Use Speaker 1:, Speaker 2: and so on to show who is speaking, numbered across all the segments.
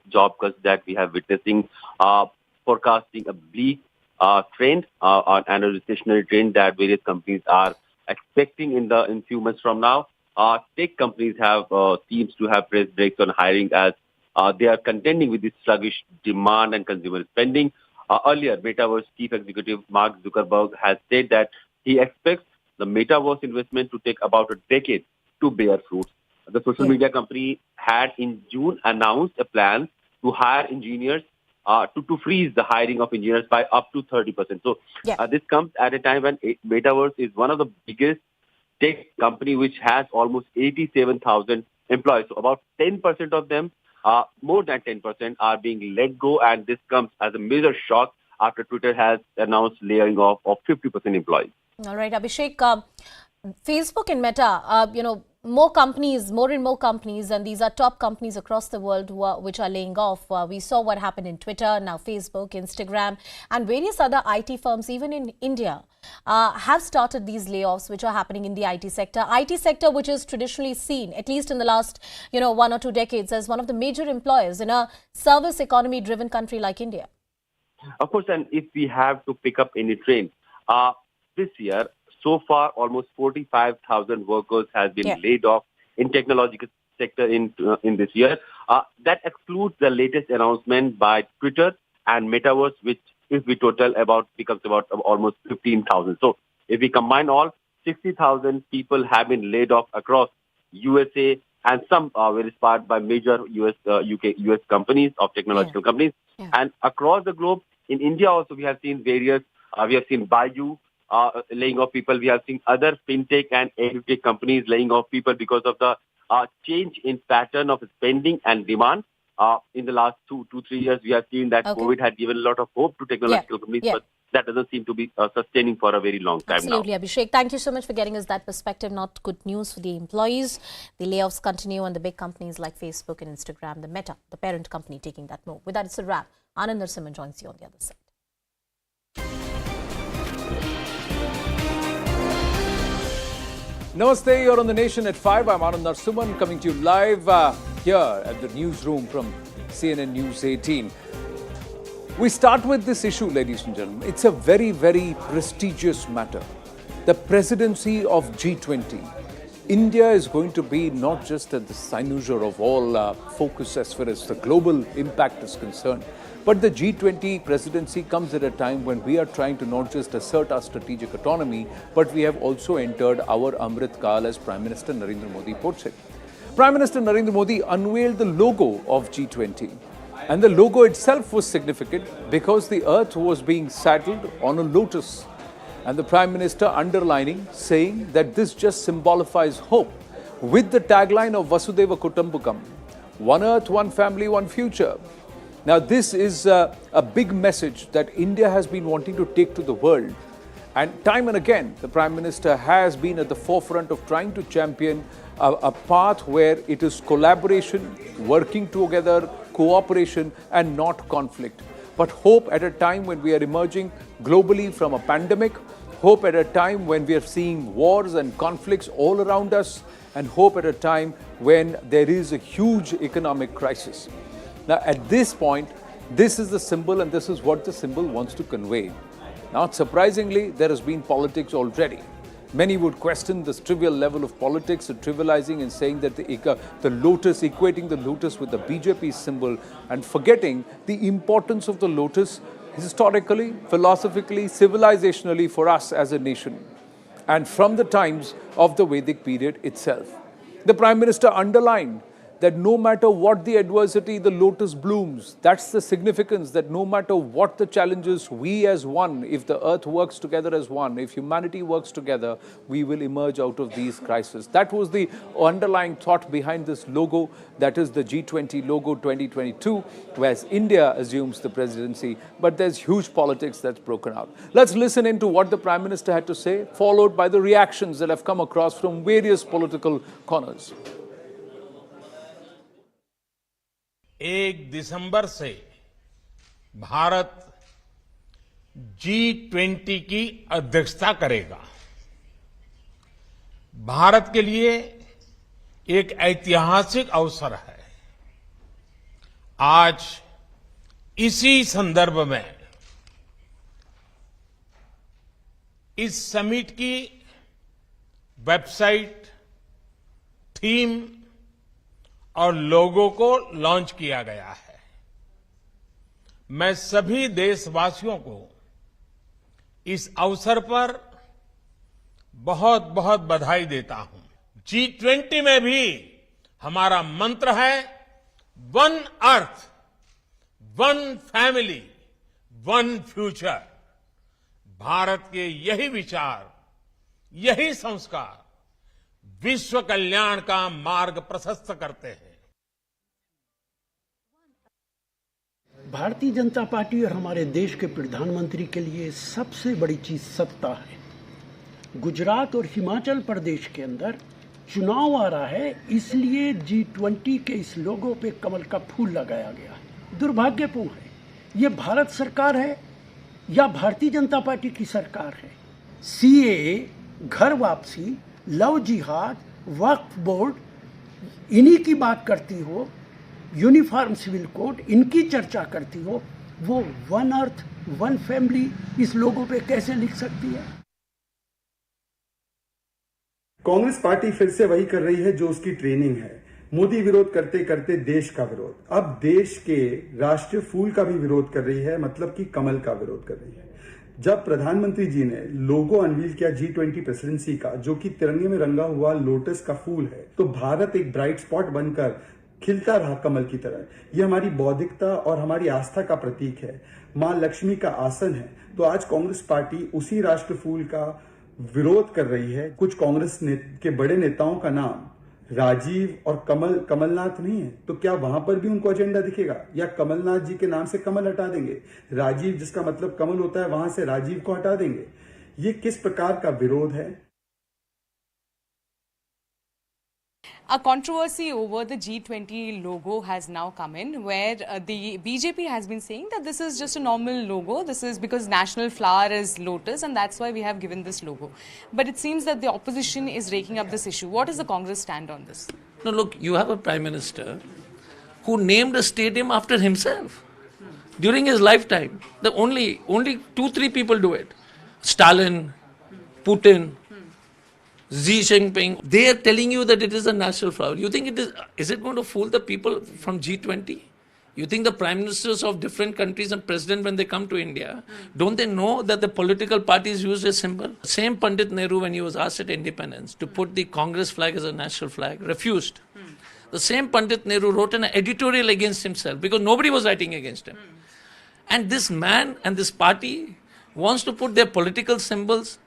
Speaker 1: job cuts that we have witnessing, forecasting a bleak trend and a recessionary trend that various companies are expecting in few months from now. Tech companies have seems to have pressed brakes on hiring as they are contending with this sluggish demand and consumer spending. Earlier, Metaverse chief executive Mark Zuckerberg has said that he expects the Metaverse investment to take about a decade to bear fruit. The social media company had in June announced a plan to hire engineers, to freeze the hiring of engineers by up to 30%. So this comes at a time when Metaverse is one of the biggest tech company which has almost 87,000 employees. So about 10% of them, more than 10% are being let go, and this comes as a major shock after Twitter has announced laying off of 50% employees.
Speaker 2: All right, Abhishek, Facebook and Meta, more and more companies, and these are top companies across the world which are laying off. We saw what happened in Twitter, now Facebook, Instagram, and various other IT firms, even in India, have started these layoffs which are happening in the IT sector. IT sector, which is traditionally seen, at least in the last 1 or 2 decades, as one of the major employers in a service economy-driven country like India.
Speaker 1: Of course, and if we have to pick up any trend, this year, so far, almost 45,000 workers have been laid off in technological sector in this year. That excludes the latest announcement by Twitter and Metaverse, which, if we total, becomes about almost 15,000. So, if we combine all, 60,000 people have been laid off across USA, and some were inspired by major US companies of technological companies, and across the globe. In India, also we have seen various. We have seen Baidu laying off people. We have seen other fintech and edutech companies laying off people because of the change in pattern of spending and demand. In the last 2 to 3 years, we have seen that COVID had given a lot of hope to technological companies, but that doesn't seem to be sustaining for a very long time now.
Speaker 2: Absolutely, Abhishek. Thank you so much for getting us that perspective. Not good news for the employees. The layoffs continue, and the big companies like Facebook and Instagram, the Meta, the parent company, taking that move. With that, it's a wrap. Anand Narasimhan joins you on the other side.
Speaker 3: Namaste, you're on The Nation at 5. I'm Anand Narasimhan, coming to you live here at the newsroom from CNN News 18. We start with this issue, ladies and gentlemen. It's a very, very prestigious matter. The presidency of G20. India is going to be not just at the cynosure of all focus as far as the global impact is concerned, but the G20 presidency comes at a time when we are trying to not just assert our strategic autonomy, but we have also entered our Amrit Kal, as Prime Minister Narendra Modi puts it. Prime Minister Narendra Modi unveiled the logo of G20. And the logo itself was significant because the earth was being saddled on a lotus. And the Prime Minister underlining, saying that this just symbolifies hope, with the tagline of Vasudhaiva Kutumbakam, one earth, one family, one future. Now, this is a big message that India has been wanting to take to the world. And time and again, the Prime Minister has been at the forefront of trying to champion a path where it is collaboration, working together, cooperation, and not conflict. But hope at a time when we are emerging globally from a pandemic, hope at a time when we are seeing wars and conflicts all around us, and hope at a time when there is a huge economic crisis. Now, at this point, this is the symbol, and this is what the symbol wants to convey. Not surprisingly, there has been politics already. Many would question this trivial level of politics, trivializing and saying that the lotus, equating the lotus with the BJP symbol, and forgetting the importance of the lotus historically, philosophically, civilizationally for us as a nation, and from the times of the Vedic period itself. The Prime Minister underlined that no matter what the adversity, the lotus blooms. That's the significance, that no matter what the challenges, we as one, if the earth works together as one, if humanity works together, we will emerge out of these crises. That was the underlying thought behind this logo, that is the G20 logo 2022, whereas India assumes the presidency, but there's huge politics that's broken out. Let's listen into what the Prime Minister had to say, followed by the reactions that have come across from various political corners.
Speaker 4: 1 दिसंबर से Bharat G20 की अध्यक्षता करेगा। भारत के लिए एक ऐतिहासिक अवसर है। आज इसी संदर्भ में इस समिट की वेबसाइट, थीम और लोगो को लॉन्च किया गया है। मैं सभी देशवासियों को इस अवसर पर बहुत बहुत बधाई देता हूं। G20 में भी हमारा मंत्र है one earth, one family, one future. Bharat के यही विचार, यही संस्कार विश्व कल्याण का मार्ग प्रशस्त करते हैं।
Speaker 5: भारतीय जनता पार्टी और हमारे देश के प्रधानमंत्री के लिए सबसे बड़ी चीज सत्ता है। गुजरात और हिमाचल प्रदेश के अंदर चुनाव आ रहा है, इसलिए G20 के इस लोगो पे कमल का फूल लगाया गया है। दुर्भाग्यपूर्ण है, ये भारत सरकार है या भारतीय जनता पार्टी की सरकार है। CAA, घर वापसी, लव जिहाद, वक्फ बोर्ड, इन्हीं की बात करती हो, यूनिफॉर्म सिविल कोड, इनकी चर्चा करती हो, वो वन अर्थ वन फैमिली इस लोगों पे कैसे लिख सकती है?
Speaker 6: कांग्रेस पार्टी फिर से वही कर रही है जो उसकी ट्रेनिंग है। मोदी विरोध करते करते देश का विरोध, अब देश के राष्ट्रीय फूल का भी विरोध कर रही है, मतलब कि कमल का विरोध कर रही है। जब प्रधानमंत्री जी ने लोगो अनवील किया G20 प्रेसिडेंसी का, जो कि तिरंगे में रंगा हुआ लोटस का फूल है, तो भारत एक ब्राइट स्पॉट बनकर खिलता रहा कमल की तरह। ये हमारी बौद्धिकता और हमारी आस्था का प्रतीक है, मां लक्ष्मी का आसन है। तो आज कांग्रेस पार्टी उसी राष्ट्र फूल का विरोध कर रही है। कुछ कांग्रेस के बड़े नेताओं का नाम राजीव और कमलनाथ नहीं है, तो क्या वहां पर भी उनको एजेंडा दिखेगा, या कमलनाथ जी के नाम से कमल हटा देंगे? राजीव जिसका मतलब कमल होता है, वहां से राजीव को हटा देंगे? ये किस प्रकार का विरोध है?
Speaker 7: A controversy over the G20 logo has now come in, where the BJP has been saying that this is just a normal logo. This is because national flower is Lotus, and that's why we have given this logo. But it seems that the opposition is raking up this issue. What is the Congress stand on this?
Speaker 8: No, look, you have a Prime Minister who named a stadium after himself during his lifetime. The only 2-3 people do it. Stalin, Putin, Xi Jinping, they are telling you that it is a national flower. You think is it going to fool the people from G20? You think the prime ministers of different countries and president, when they come to India, don't they know that the political parties use a symbol? Same Pandit Nehru, when he was asked at independence to put the Congress flag as a national flag, refused. The same Pandit Nehru wrote an editorial against himself because nobody was writing against him. And this man and this party wants to put their political symbols.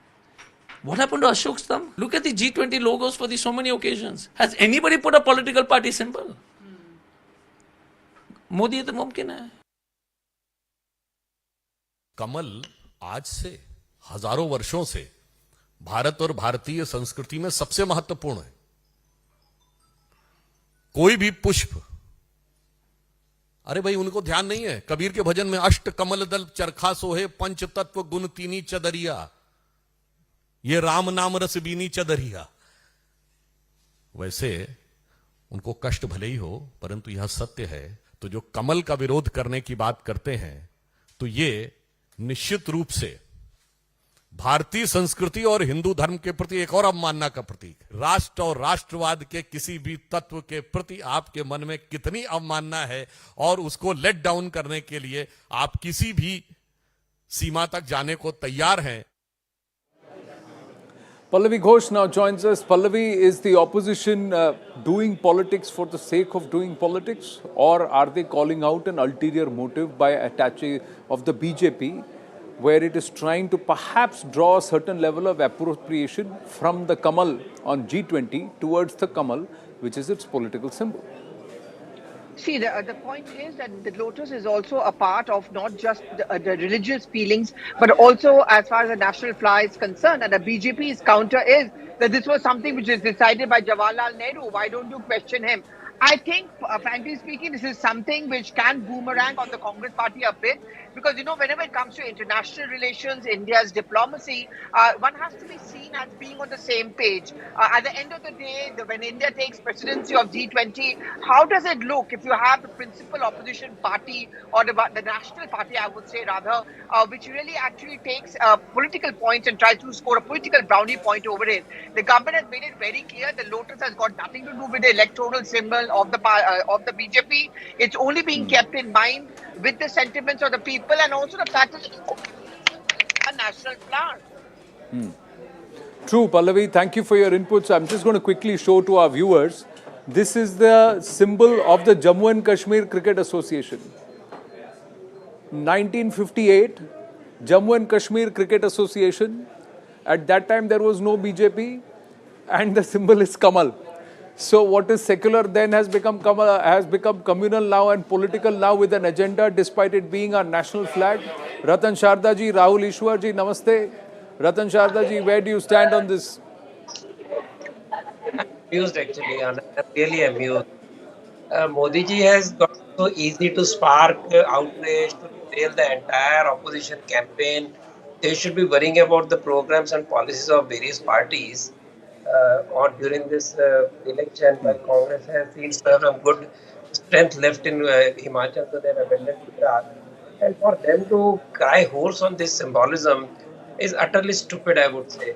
Speaker 8: What happened to Ashok's thumb? Look at the G20 logos for so many occasions. Has anybody put a political party symbol? Modi तो मुमकिन है।
Speaker 9: कमल आज से हजारों वर्षों से भारत और भारतीय संस्कृति में सबसे महत्वपूर्ण है। कोई भी पुष्प, अरे भाई उनको ध्यान नहीं है। कबीर के भजन में अष्ट कमल दल चरखा सोहे, पंच तत्व गुण तीनी चदरिया, ये राम नाम रस बीनी चदरिया। वैसे उनको कष्ट भले ही हो, परंतु यह सत्य है। तो जो कमल का विरोध करने की बात करते हैं, तो ये निश्चित रूप से भारतीय संस्कृति और हिंदू धर्म के प्रति एक और अवमानना का प्रतीक। राष्ट्र और राष्ट्रवाद के किसी भी तत्व के प्रति आपके मन में कितनी अवमानना है, और उसको लेट डाउन करने के लिए आप किसी भी सीमा तक जाने को तैयार हैं।
Speaker 3: Pallavi Ghosh now joins us. Pallavi, is the opposition doing politics for the sake of doing politics, or are they calling out an ulterior motive by attaching of the BJP, where it is trying to perhaps draw a certain level of appropriation from the Kamal on G20 towards the Kamal, which is its political symbol?
Speaker 10: See, the point is that the Lotus is also a part of not just the religious feelings, but also as far as the national flag is concerned. And the BJP's counter is that this was something which is decided by Jawaharlal Nehru. Why don't you question him? I think, frankly speaking, this is something which can boomerang on the Congress party a bit because, whenever it comes to international relations, India's diplomacy, one has to be seen as being on the same page. At the end of the day, when India takes presidency of G20, how does it look if you have the principal opposition party or the national party, I would say rather, which really actually takes political points and tries to score a political brownie point over it? The government has made it very clear the Lotus has got nothing to do with the electoral symbol of the BJP. It's only being kept in mind with the sentiments of the people and also the fact that it's a national flower.
Speaker 3: True, Pallavi. Thank you for your inputs. I'm just going to quickly show to our viewers. This is the symbol of the Jammu and Kashmir Cricket Association. 1958, Jammu and Kashmir Cricket Association. At that time, there was no BJP, and the symbol is Kamal. So what is secular then has become communal now and political now with an agenda, despite it being our national flag. Ratan Sharda ji, Rahul Ishwar ji, namaste. Ratan Sharda ji, where do you stand on this?
Speaker 11: Amused actually, I'm really amused. Modi ji has got so easy to spark outrage, to derail the entire opposition campaign. They should be worrying about the programs and policies of various parties. Or during this election, while Congress has seen some good strength left in Himachal, so they have abandoned Gujarat. And for them to cry horse on this symbolism is utterly stupid, I would say.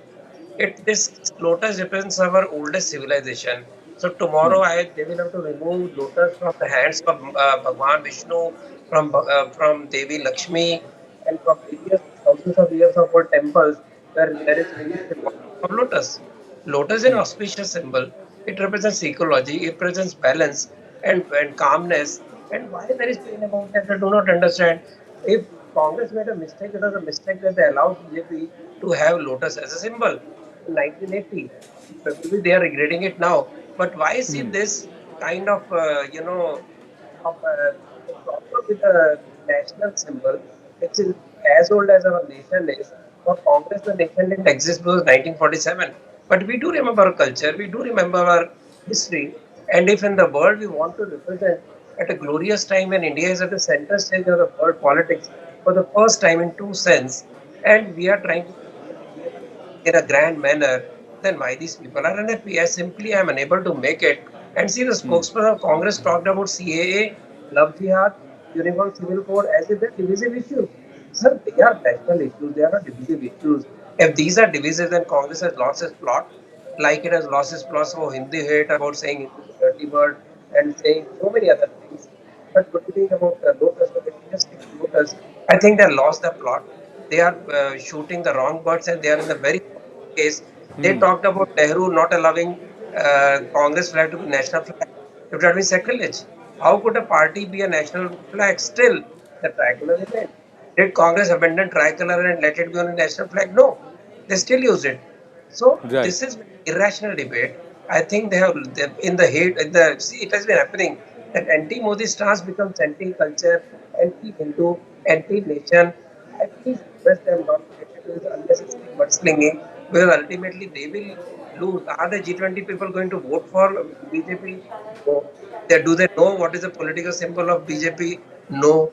Speaker 11: This Lotus represents our oldest civilization. So tomorrow they will have to remove Lotus from the hands of Bhagwan Vishnu, from Devi Lakshmi, and from various thousands of years of old temples where there is really symbol of Lotus. Lotus is an auspicious symbol. It represents ecology, it represents balance and calmness. And why there is pain about that, I do not understand. If Congress made a mistake, it was a mistake that they allowed BJP to have Lotus as a symbol in 1980. Maybe they are regretting it now. But why see this kind of, problem with a national symbol, which is as old as our nation is? For Congress, the nation didn't exist because 1947. But we do remember our culture, we do remember our history. And if in the world we want to represent at a glorious time when India is at the center stage of the world politics for the first time in two sense, and we are trying to in a grand manner, then why these people are unhappy? I simply am unable to make it. And see, the spokesperson of Congress talked about CAA, love jihad, uniform civil code as if they're divisive issues. Sir, they are national issues, they are not divisive issues. If these are divisive, then Congress has lost its plot, like it has lost its plot for Hindi hate, about saying Hindu is a dirty word, and saying so many other things. But what do you think about Lotus? Lotus, I think they lost the plot. They are shooting the wrong birds, and they are in the very case. They talked about Nehru not allowing Congress flag to be national flag. It would have been sacrilege. How could a party be a national flag? Still, the tricolor remained. Did Congress abandon tricolor and let it be on a national flag? No, they still use it. So this is irrational debate. I think they have in the hate. See, it has been happening that anti-Modi stance becomes anti-culture, anti-Hindu, anti-nation. I please request them not to get into this unnecessary mudslinging, because ultimately they will lose. Are the G20 people going to vote for BJP? No. Do they know what is the political symbol of BJP? No.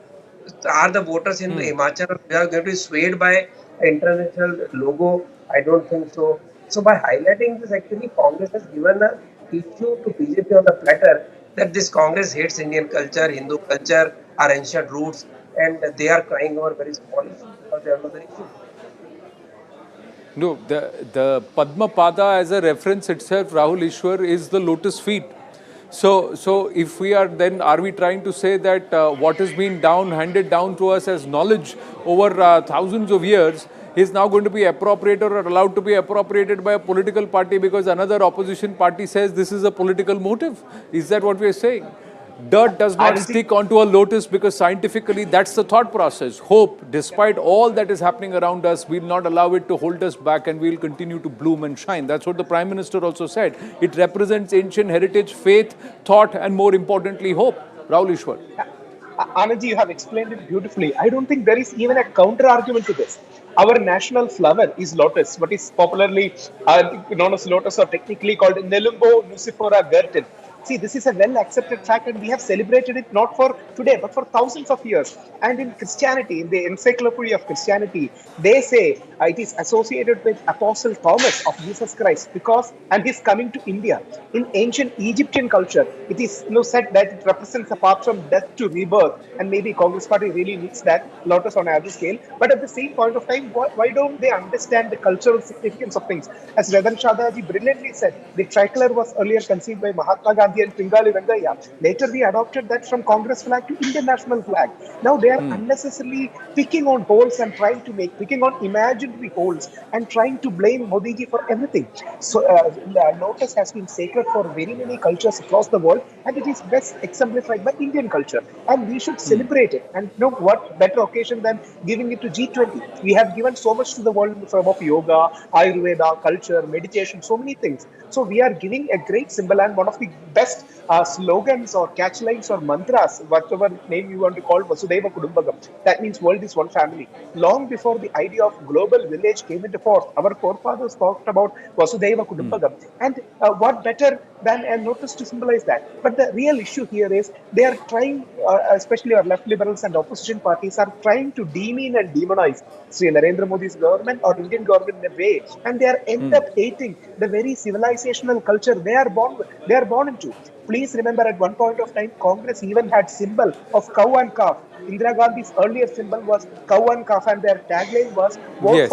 Speaker 11: Are the voters in Himachal going to be swayed by an international logo? I don't think so. So by highlighting this, actually Congress has given an issue to BJP on the platter that this Congress hates Indian culture, Hindu culture, our ancient roots, and they are crying over very small issues because they have no other issues.
Speaker 3: No, the Padma Pada as a reference itself, Rahul Ishwar, is the lotus feet. So if we are, then are we trying to say that what has been handed down to us as knowledge over thousands of years is now going to be appropriated or allowed to be appropriated by a political party because another opposition party says this is a political motive? Is that what we are saying? Dirt does not stick onto a lotus because scientifically that's the thought process. Hope, despite all that is happening around us, will not allow it to hold us back and we will continue to bloom and shine. That's what the Prime Minister also said. It represents ancient heritage, faith, thought and more importantly hope. Rahul Ishwar.
Speaker 12: Anandji, you have explained it beautifully. I don't think there is even a counter argument to this. Our national flower is lotus, what is popularly known as lotus or technically called Nelumbo nucifera Gertin. See, this is a well accepted fact, and we have celebrated it not for today, but for thousands of years. And in Christianity, in the Encyclopedia of Christianity, they say it is associated with Apostle Thomas of Jesus Christ because, and he's coming to India. In ancient Egyptian culture, it is said that it represents a path from death to rebirth, and maybe Congress Party really needs that, Lotus on another scale. But at the same point of time, why don't they understand the cultural significance of things? As Radan Shadaji brilliantly said, the tricolor was earlier conceived by Mahatma Gandhi and Pingali Vengaya. Later, we adopted that from Congress flag to Indian national flag. Now they are unnecessarily picking on holes and picking on imaginary holes and trying to blame Modi ji for everything. So, Lotus has been sacred for very many cultures across the world, and it is best exemplified by Indian culture. And we should celebrate it. And what better occasion than giving it to G20? We have given so much to the world in form of yoga, Ayurveda, culture, meditation, so many things. So we are giving a great symbol, and one of the best slogans or catchlines or mantras, whatever name you want to call, Vasudhaiva Kudumbakam. That means world is one family. Long before the idea of global village came into force, our forefathers talked about Vasudhaiva Kudumbakam. And what better than a notice to symbolize that? But the real issue here is they are trying, especially our left liberals and opposition parties, are trying to demean and demonize Sri Narendra Modi's government or Indian government in a way, and they are end up hating the very civilizational culture they are born into. Please remember, at one point of time, Congress even had symbol of cow and calf. Indira Gandhi's earlier symbol was cow and calf, and their tagline was vote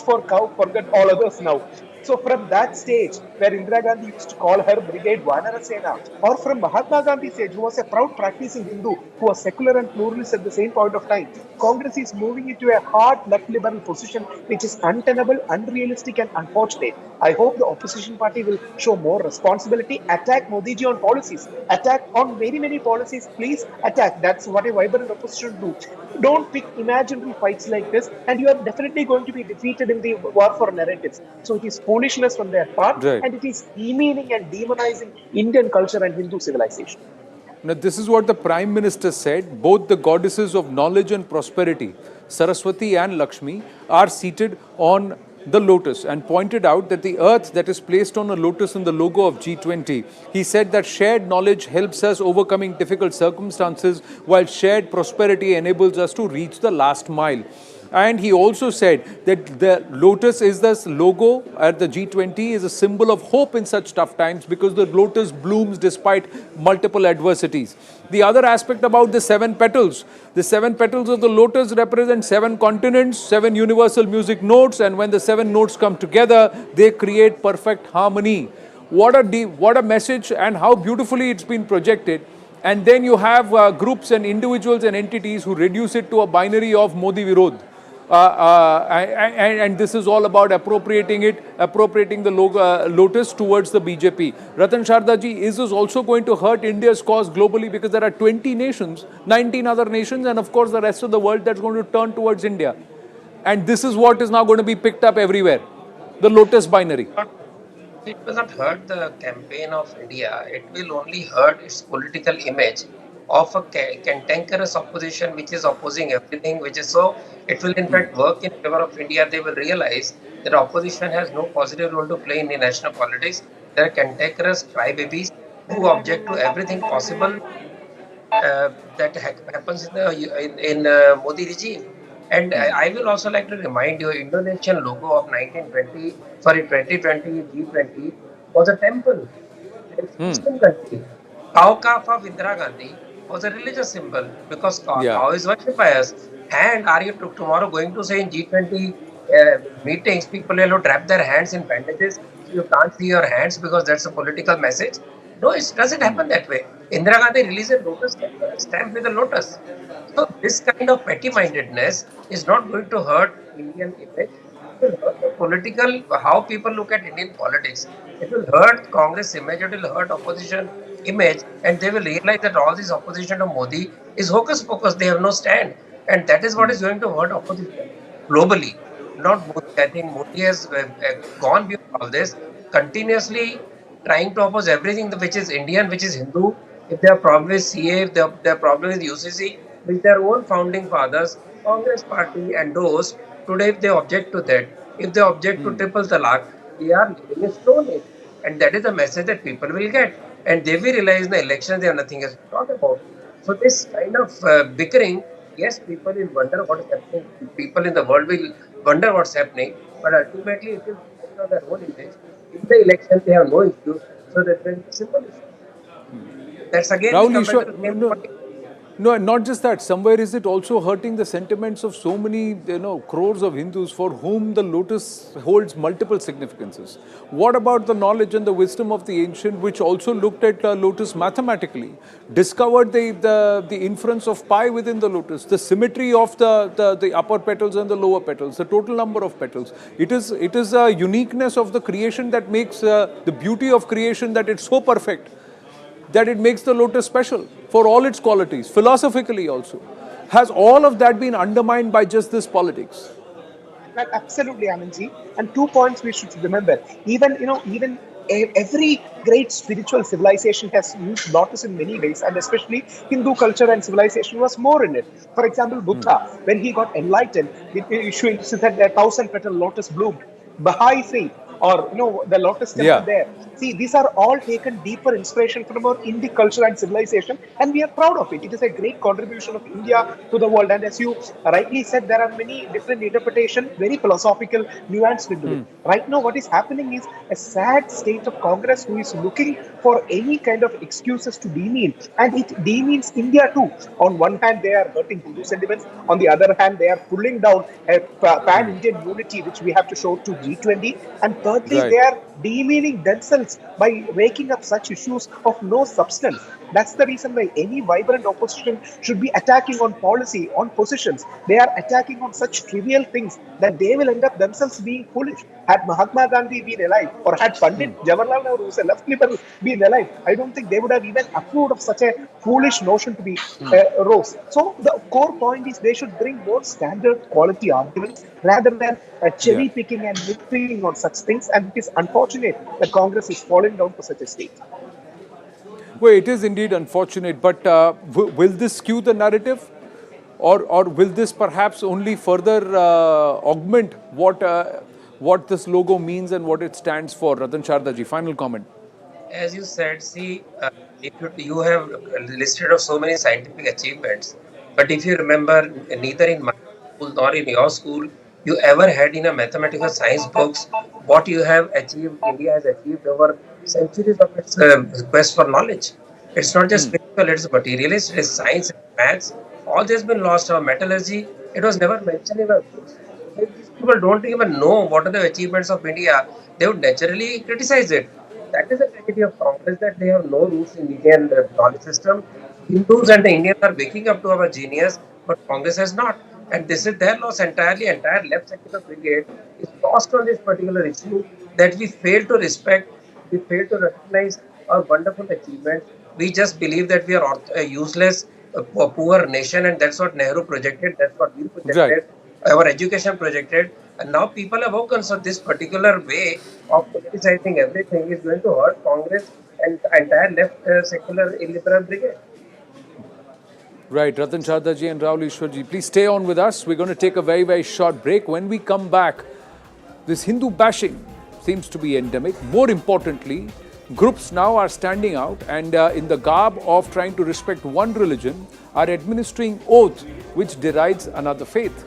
Speaker 12: for cow, forget all others now. So from that stage, where Indira Gandhi used to call her brigade Vanara Sena, or from Mahatma Gandhi's age, who was a proud practicing Hindu, who was secular and pluralist at the same point of time, Congress is moving into a hard left liberal position, which is untenable, unrealistic, and unfortunate. I hope the opposition party will show more responsibility, attack Modi ji on policies, attack on very many policies, please attack. That's what a vibrant opposition do. Don't pick imaginary fights like this, and you are definitely going to be defeated in the war for narratives. So it is foolishness from their part, and it is demeaning and demonizing Indian culture and Hindu civilization.
Speaker 3: Now, this is what the Prime Minister said. Both the goddesses of knowledge and prosperity, Saraswati and Lakshmi, are seated on the lotus, and pointed out that the earth that is placed on a lotus in the logo of G20, he said that shared knowledge helps us overcoming difficult circumstances, while shared prosperity enables us to reach the last mile. And he also said that the lotus is this logo at the G20 is a symbol of hope in such tough times, because the lotus blooms despite multiple adversities. The other aspect about the 7 petals of the lotus represent 7 continents, 7 universal music notes, and when the 7 notes come together, they create perfect harmony. What a message, and how beautifully it's been projected. And then you have groups and individuals and entities who reduce it to a binary of Modi Virod. And this is all about appropriating the lotus towards the BJP. Ratan Shardaji, is this also going to hurt India's cause globally, because there are 20 nations, 19 other nations, and of course the rest of the world that's going to turn towards India. And this is what is now going to be picked up everywhere, the lotus binary.
Speaker 11: It will not hurt the campaign of India. It will only hurt its political image of a cantankerous opposition which is opposing everything, which is so. It will in fact work in favor of India. They will realize that opposition has no positive role to play in the national politics. They are cantankerous crybabies who object to everything possible that happens in Modi regime. And I will also like to remind you, Indonesian logo of 2020 G20 was a temple. It's a Muslim country. Cow calf of Indira Gandhi was a religious symbol, because cow is worshipped by us. And are you tomorrow going to say in G20 meetings, people will wrap their hands in bandages, so you can't see your hands because that's a political message? No, it doesn't happen that way. Indira Gandhi released a lotus stamp with a lotus. So this kind of petty-mindedness is not going to hurt Indian image. It will hurt the political, how people look at Indian politics. It will hurt Congress image, it will hurt opposition image, and they will realize that all this opposition to Modi is hocus pocus. They have no stand. And that is what is going to hurt opposition globally, not Modi. I think Modi has gone beyond all this, continuously trying to oppose everything which is Indian, which is Hindu. If they have problem with CA, if they have problem with UCC, which their own founding fathers, Congress party endorsed, today if they object to that, if they object to triple talaq, they are living a stone age. And that is the message that people will get. and they will realize in the election they have nothing else to talk about. So this kind of bickering, yes, people will wonder what is happening. People in the world will wonder what's happening, but ultimately it will depend on their own image. In the election, they have no issues, so that will be simple issue. That's again we
Speaker 3: Rahul
Speaker 11: come back to
Speaker 3: Ishwar,
Speaker 11: the same
Speaker 3: no,
Speaker 11: point.
Speaker 3: no, and not just that. Somewhere is it also hurting the sentiments of so many, crores of Hindus for whom the lotus holds multiple significances. What about the knowledge and the wisdom of the ancient, which also looked at lotus mathematically, discovered the inference of pi within the lotus, the symmetry of the upper petals and the lower petals, the total number of petals. It is a uniqueness of the creation that makes the beauty of creation, that it's so perfect that it makes the lotus special for all its qualities, philosophically also. Has all of that been undermined by just this politics?
Speaker 12: Well, absolutely, Anandji. And 2 points we should remember. Even every great spiritual civilization has used lotus in many ways, and especially Hindu culture and civilization was more in it. For example, Buddha, when he got enlightened, issuing that 1,000 petal lotus bloomed. Baha'i faith, or the lotus temple
Speaker 3: Yeah.
Speaker 12: there. See, these are all taken deeper inspiration from our Indic culture and civilization, and we are proud of it. It is a great contribution of India to the world. And as you rightly said, there are many different interpretations, very philosophical, nuanced into it. Right now, what is happening is a sad state of Congress who is looking for any kind of excuses to demean, and it demeans India too. On one hand, they are hurting Hindu sentiments. On the other hand, they are pulling down a pan-Indian unity, which we have to show to G20. And thirdly,
Speaker 3: Right.
Speaker 12: they are demeaning themselves by raking up such issues of no substance. That's the reason why any vibrant opposition should be attacking on policy, on positions. They are attacking on such trivial things that they will end up themselves being foolish. Had Mahatma Gandhi been alive, or had Pandit Jawaharlal Nehru, who's a left liberal, been alive, I don't think they would have even approved of such a foolish notion to be rose. So the core point is they should bring more standard quality arguments rather than
Speaker 3: Yeah.
Speaker 12: cherry picking and nitpicking on such things. And it is unfortunate that Congress is falling down to such a state.
Speaker 3: Well, it is indeed unfortunate, but will this skew the narrative? Or will this perhaps only further augment what this logo means and what it stands for? Ratan Shardaji, final comment.
Speaker 11: As you said, see, if you have listed of so many scientific achievements, but if you remember, neither in my school nor in your school, you ever had in a mathematical science books what you have achieved, India has achieved over centuries of its quest for knowledge. It's not just physical, it's materialist, it's science, it's maths. All this has been lost. Our metallurgy, it was never mentioned in our books. If these people don't even know what are the achievements of India, they would naturally criticize it. That is the tragedy of Congress, that they have no roots in Indian knowledge system. Hindus and the Indians are waking up to our genius, but Congress has not. And this is their loss entirely. Entire left secular brigade is lost on this particular issue, that we fail to respect, we fail to recognize our wonderful achievements. We just believe that we are a useless, poor nation, and that's what Nehru projected, that's what we
Speaker 3: Right.
Speaker 11: projected, our education projected, and now people have woken. So this particular way of politicizing everything is going to hurt Congress and entire left secular illiberal brigade.
Speaker 3: Right, Ratan Shardaji and Rahul Ishwarji, please stay on with us. We're going to take a very, very short break. When we come back, this Hindu bashing seems to be endemic. More importantly, groups now are standing out and in the garb of trying to respect one religion are administering oath which derides another faith.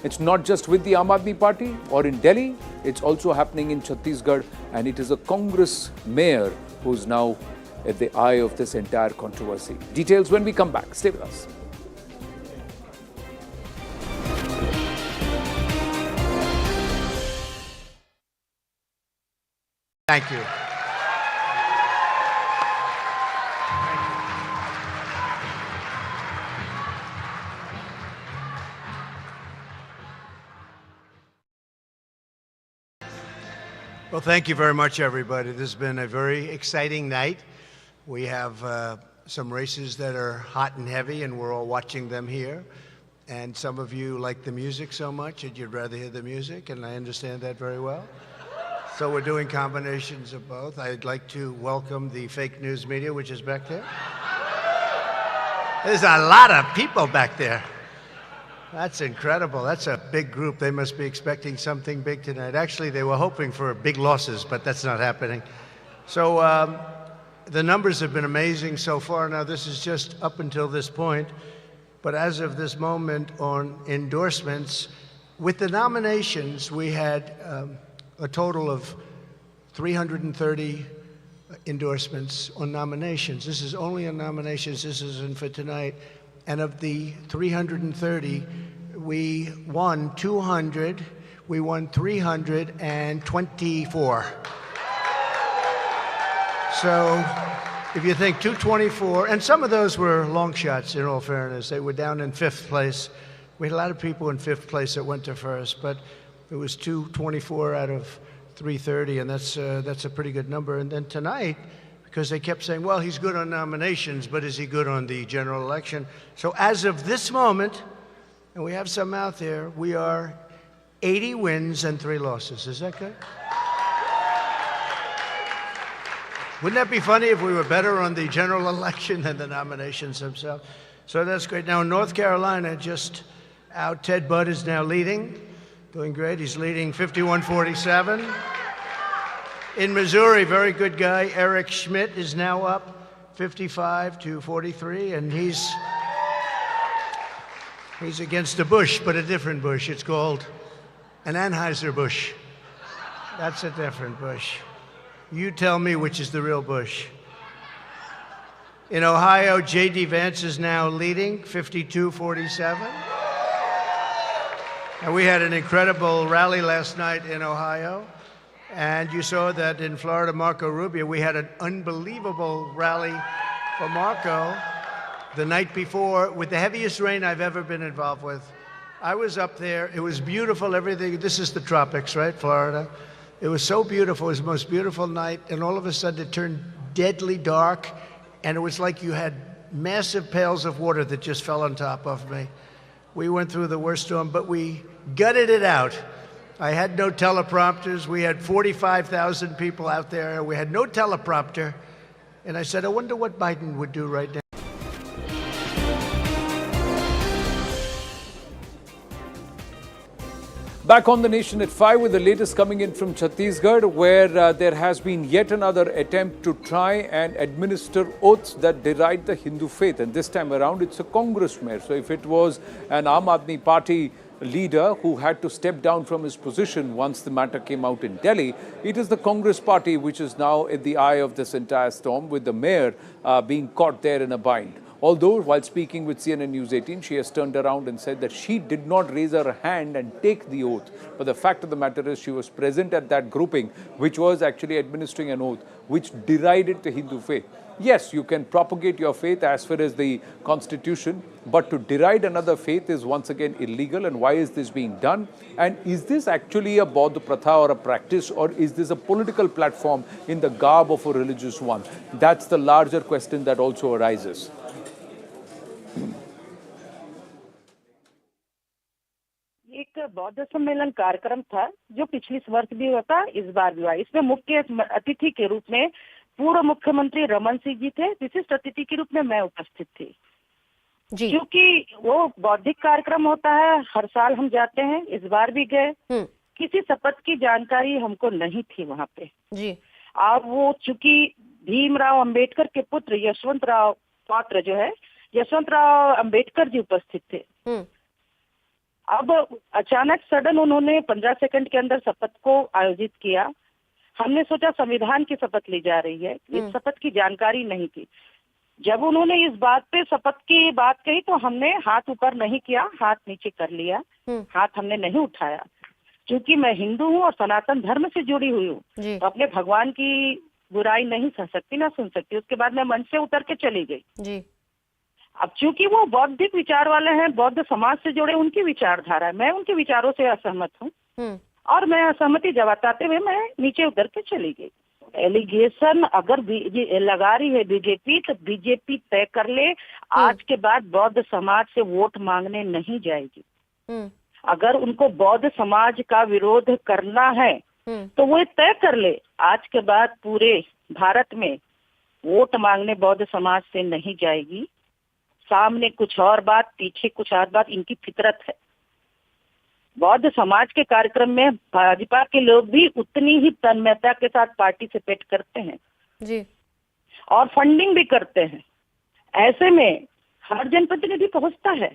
Speaker 3: It's not just with the Aam Aadmi Party or in Delhi, it's also happening in Chhattisgarh, and it is a Congress mayor who's now at the eye of this entire controversy. Details when we come back. Stay with us.
Speaker 13: Thank you. Well, thank you very much, everybody. This has been a very exciting night. We have some races that are hot and heavy, and we're all watching them here. And some of you like the music so much that you'd rather hear the music, and I understand that very well. So we're doing combinations of both. I'd like to welcome the fake news media, which is back there. There's a lot of people back there. That's incredible. That's a big group. They must be expecting something big tonight. Actually, they were hoping for big losses, but that's not happening. So the numbers have been amazing so far. Now, this is just up until this point. But as of this moment on endorsements, with the nominations, we had a total of 330 endorsements on nominations. This is only on nominations. This isn't for tonight. And of the 330, we won 200. We won 324. So if you think 224, and some of those were long shots, in all fairness. They were down in 5th place. We had a lot of people in 5th place that went to first, but it was 224 out of 330, and that's a pretty good number. And then tonight, because they kept saying, well, he's good on nominations, but is he good on the general election? So as of this moment, and we have some out there, we are 80 wins and 3 losses. Is that good? Wouldn't that be funny if we were better on the general election than the nominations themselves? So that's great. Now, in North Carolina, just out, Ted Budd is now leading, doing great. He's leading 51-47. In Missouri, very good guy, Eric Schmidt is now up 55-43, and he's against a Bush, but a different Bush. It's called an Anheuser-Busch. That's a different Bush. You tell me which is the real Bush. In Ohio, J.D. Vance is now leading, 52-47. And we had an incredible rally last night in Ohio. And you saw that in Florida, Marco Rubio, we had an unbelievable rally for Marco the night before with the heaviest rain I've ever been involved with. I was up there. It was beautiful, everything. This is the tropics, right, Florida? It was so beautiful. It was the most beautiful night. And all of a sudden, it turned deadly dark. And it was like you had massive pails of water that just fell on top of me. We went through the worst storm, but we gutted it out. I had no teleprompters. We had 45,000 people out there. We had no teleprompter. And I said, I wonder what Biden would do right now.
Speaker 3: Back on the nation at 5 with the latest coming in from Chhattisgarh, where there has been yet another attempt to try and administer oaths that deride the Hindu faith. And this time around, it's a Congress mayor. So if it was an Aam Aadmi Party leader who had to step down from his position once the matter came out in Delhi, it is the Congress party which is now in the eye of this entire storm, with the mayor being caught there in a bind. Although, while speaking with CNN News 18, she has turned around and said that she did not raise her hand and take the oath. But the fact of the matter is she was present at that grouping, which was actually administering an oath which derided the Hindu faith. Yes, you can propagate your faith as far as the constitution, but to deride another faith is once again illegal. And why is this being done? And is this actually a Bauddha Pratha or a practice, or is this a political platform in the garb of a religious one? That's the larger question that also arises.
Speaker 14: एक बौद्ध सम्मेलन कार्यक्रम था जो पिछले वर्ष भी हुआ था, इस बार भी हुआ। इसमें मुख्य अतिथि के रूप में पूर्व मुख्यमंत्री रमन सिंह जी थे। विशिष्ट अतिथि के रूप में मैं उपस्थित थी। क्योंकि वो बौद्धिक कार्यक्रम होता है, हर साल हम जाते हैं, इस बार भी गए। किसी शपथ की जानकारी हमको नहीं थी वहाँ पे जी। अब वो चूंकि भीमराव अंबेडकर के पुत्र यशवंतराव पात्र जो है, यशवंतराव अंबेडकर जी उपस्थित थे। अब अचानक सडन उन्होंने 15 सेकंड के अंदर शपथ को आयोजित किया। हमने सोचा संविधान की शपथ ली जा रही है, इस शपथ की जानकारी नहीं थी। जब उन्होंने इस बात पे शपथ की बात कही तो हमने हाथ ऊपर नहीं किया, हाथ नीचे कर लिया, हाथ हमने नहीं उठाया। क्योंकि मैं हिंदू हूँ और सनातन धर्म से जुड़ी हुई हूँ, तो अपने भगवान की बुराई नहीं सह सकती, ना सुन सकती। उसके बाद मैं मंच से उतर के चली गई। अब चूंकि वो बौद्धिक विचार वाले हैं, बौद्ध समाज से जुड़े, उनकी विचारधारा है, मैं उनके विचारों से असहमत हूँ और मैं असहमति जताते हुए मैं नीचे उतर के चली गई। एलिगेशन अगर लगा रही है बीजेपी, तो बीजेपी तय कर ले, आज के बाद बौद्ध समाज से वोट मांगने नहीं जाएगी। अगर उनको बौद्ध समाज का विरोध करना है तो वो तय कर ले, आज के बाद पूरे भारत में वोट मांगने बौद्ध समाज से नहीं जाएगी। सामने कुछ और बात, पीछे कुछ और बात, इनकी फितरत है। बौद्ध समाज के कार्यक्रम में भाजपा के लोग भी उतनी ही तन्मयता के साथ पार्टिसिपेट करते हैं जी। और फंडिंग भी करते हैं। ऐसे में हर जनप्रतिनिधि पहुंचता है,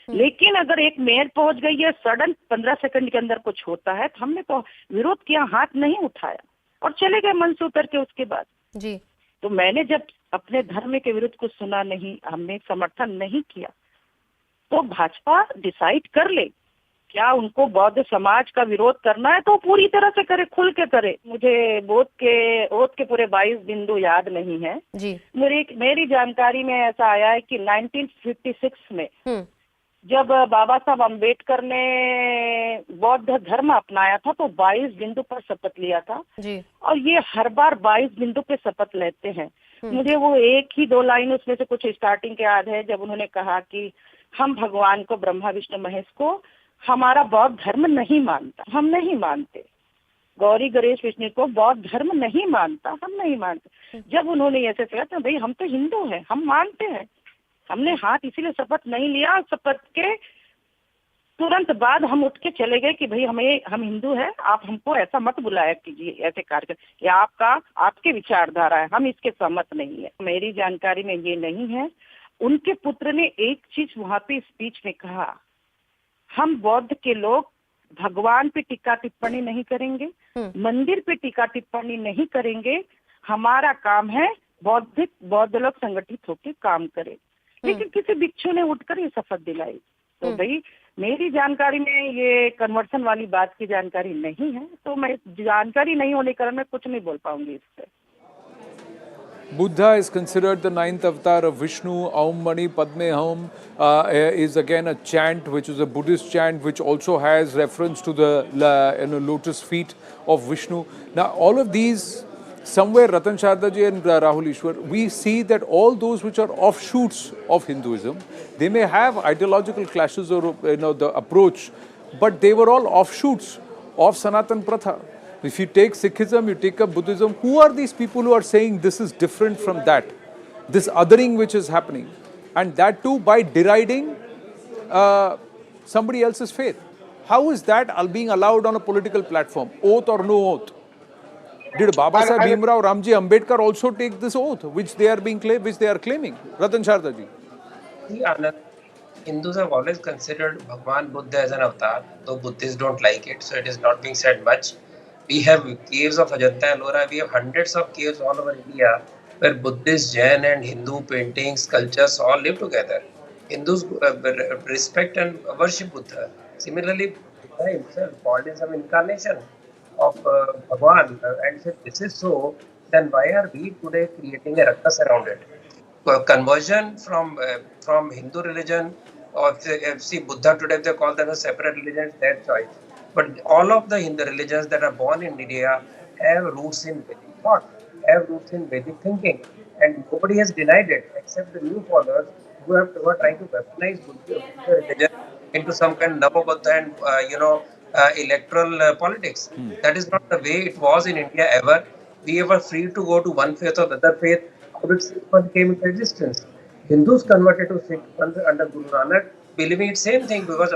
Speaker 14: लेकिन अगर एक मेयर पहुंच गई है, सडन 15 सेकंड के अंदर कुछ होता है, तो हमने तो विरोध किया, हाथ नहीं उठाया और चले गए मन से उतर के उसके बाद
Speaker 2: जी।
Speaker 14: तो मैंने जब अपने धर्म के विरुद्ध कुछ सुना नहीं, हमने समर्थन नहीं किया, तो भाजपा डिसाइड कर ले क्या उनको बौद्ध समाज का विरोध करना है तो पूरी तरह से करे, खुल के करे। मुझे ओथ के पूरे 22 बिंदु याद नहीं है
Speaker 2: जी।
Speaker 14: मेरी जानकारी में ऐसा आया है कि 1956 में जब बाबा साहब अम्बेडकर ने बौद्ध धर्म अपनाया था तो 22 बिंदु पर शपथ लिया था
Speaker 2: जी।
Speaker 14: और ये हर बार 22 बिंदु पे शपथ लेते हैं। मुझे वो एक ही 2 लाइन उसमें से कुछ स्टार्टिंग के याद है, जब उन्होंने कहा कि हम भगवान को, ब्रह्मा विष्णु महेश को, हमारा बौद्ध धर्म नहीं मानता, हम नहीं मानते। गौरी गणेश विष्णु को बौद्ध धर्म नहीं मानता, हम नहीं मानते। जब उन्होंने ऐसे कहा तो भाई हम तो हिंदू हैं, हम मानते हैं। हमने हाथ इसीलिए शपथ नहीं लिया, शपथ के तुरंत बाद हम उठ के चले गए कि भाई हम हिंदू हैं, आप हमको ऐसा मत बुलाया कीजिए, ऐसे कार्य कर, ये आपके विचारधारा है, हम इसके सहमत नहीं है। मेरी जानकारी में ये नहीं है। उनके पुत्र ने एक चीज वहां पे स्पीच में कहा, हम बौद्ध के लोग भगवान पे टीका टिप्पणी नहीं करेंगे, मंदिर पे टीका टिप्पणी नहीं करेंगे, हमारा काम है बौद्ध लोग संगठित होकर काम करें। लेकिन किसी भिक्षु ने उठकर ये शपथ दिलाई। तो भाई मेरी जानकारी में ये कन्वर्सन वाली बात की जानकारी नहीं है, तो मैं जानकारी नहीं होने के कारण मैं कुछ नहीं बोल पाऊंगी इस पे।
Speaker 3: Buddha is considered the 9th avatar of Vishnu. Aum Mani Padme Hum is again a chant, which is a Buddhist chant, which also has reference to the lotus feet of Vishnu. Now, all of these, somewhere Ratan Shardaji and Rahul Ishwar, we see that all those which are offshoots of Hinduism, they may have ideological clashes or the approach, but they were all offshoots of Sanatan Pratha. If you take Sikhism, you take up Buddhism, who are these people who are saying this is different from that? This othering which is happening. And that too by deriding somebody else's faith. How is that being allowed on a political platform? Oath or no oath? Did Baba Saheb Bhimrao Ramji Ambedkar also take this oath, which they are claiming? Ratan Shardaji.
Speaker 11: See, Anand, Hindus have always considered Bhagwan Buddha as an avatar, though Buddhists don't like it, so it is not being said much. We have caves of Ajanta and Ellora. We have hundreds of caves all over India where Buddhist, Jain and Hindu paintings, sculptures all live together. Hindus respect and worship Buddha. Similarly, Buddha himself called in some incarnation of Bhagwan and said, this is so, then why are we today creating a ruckus around it? Conversion from Hindu religion, or see Buddha today, they call them a separate religion, it's their choice. But all of the Hindu religions that are born in India have roots in Vedic thought, have roots in Vedic thinking, and nobody has denied it except the new followers who are trying to weaponize Buddha religion into some kind of Navabuddha and electoral politics. That is not the way it was in India ever. We were free to go to one faith or the other faith. How did Sikh Panth came into existence? Hindus converted to Sikh Panth under Guru Nanak, believing it's same thing, because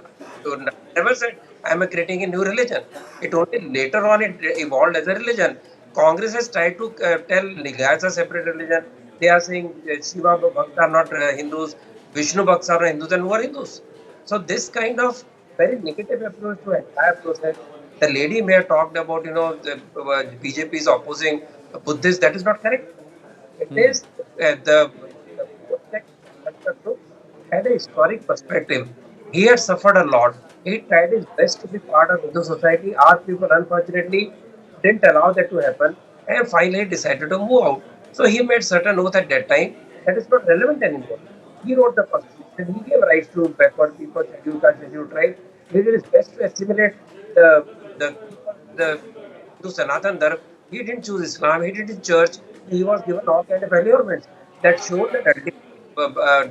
Speaker 11: never said I am creating a new religion. It only later on it evolved as a religion. Congress has tried to tell Nigayas a separate religion. They are saying Shiva Bhakts are not Hindus, Vishnu Bhakts are Hindus, and who are Hindus? So this kind of very negative approach to entire process. The lady mayor talked about, the BJP is opposing Buddhists. That is not correct. It is the had a historic perspective. He had suffered a lot. He tried his best to be part of Hindu society. Our people, unfortunately, didn't allow that to happen, and finally decided to move out. So he made certain oath at that time that is not relevant anymore. He wrote the constitution. He gave rights to backward people, scheduled caste, scheduled tribe. He did his best to assimilate the to Sanatan Dharma. He didn't choose Islam. He did his church. He was given all kind of allurements that showed that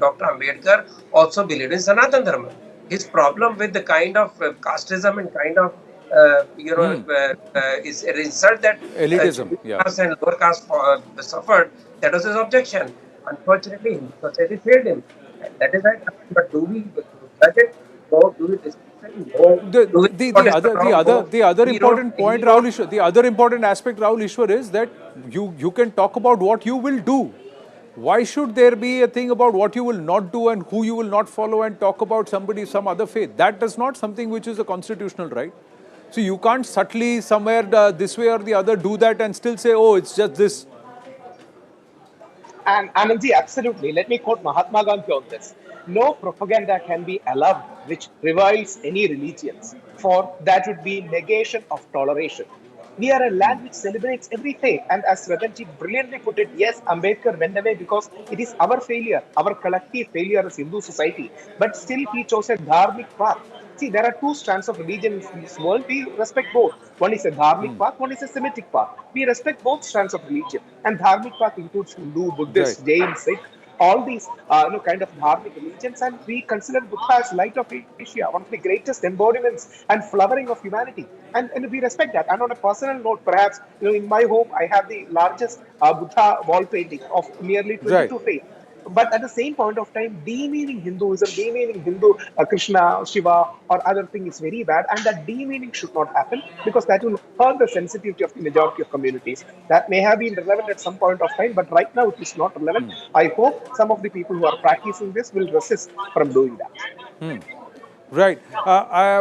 Speaker 11: Dr. Ambedkar also believed in Sanatan Dharma. His problem with the kind of casteism and kind of is a result that
Speaker 3: elitism,
Speaker 11: caste and lower caste suffered. That was his objection. Unfortunately, society failed him. And that is right. But do we judge it? No. Do we discuss it?
Speaker 3: The other important point, Rahul Ishwar, the other important aspect, Rahul Ishwar, is that you can talk about what you will do. Why should there be a thing about what you will not do and who you will not follow and talk about some other faith? That is not something which is a constitutional right. So you can't subtly somewhere this way or the other do that and still say, oh, it's just this.
Speaker 12: And Anandji, absolutely. Let me quote Mahatma Gandhi on this. No propaganda can be allowed which reviles any religions, for that would be negation of toleration. We are a land which celebrates every faith, and as Rajanji brilliantly put it, yes, Ambedkar went away because it is our failure, our collective failure as Hindu society. But still, he chose a dharmic path. See, there are two strands of religion in this world. We respect both. One is a dharmic path, one is a Semitic path. We respect both strands of religion. And dharmic path includes Hindu, Buddhist, Jain, Sikh, all these kind of dharmic religions. And we consider Buddha as light of Asia, one of the greatest embodiments and flowering of humanity. And we respect that. And on a personal note, perhaps, in my home, I have the largest Buddha wall painting of nearly 22 faiths. But at the same point of time, demeaning Hinduism, demeaning Krishna, Shiva, or other thing is very bad. And that demeaning should not happen because that will hurt the sensitivity of the majority of communities. That may have been relevant at some point of time, but right now it is not relevant. I hope some of the people who are practicing this will resist from doing that.
Speaker 3: Right.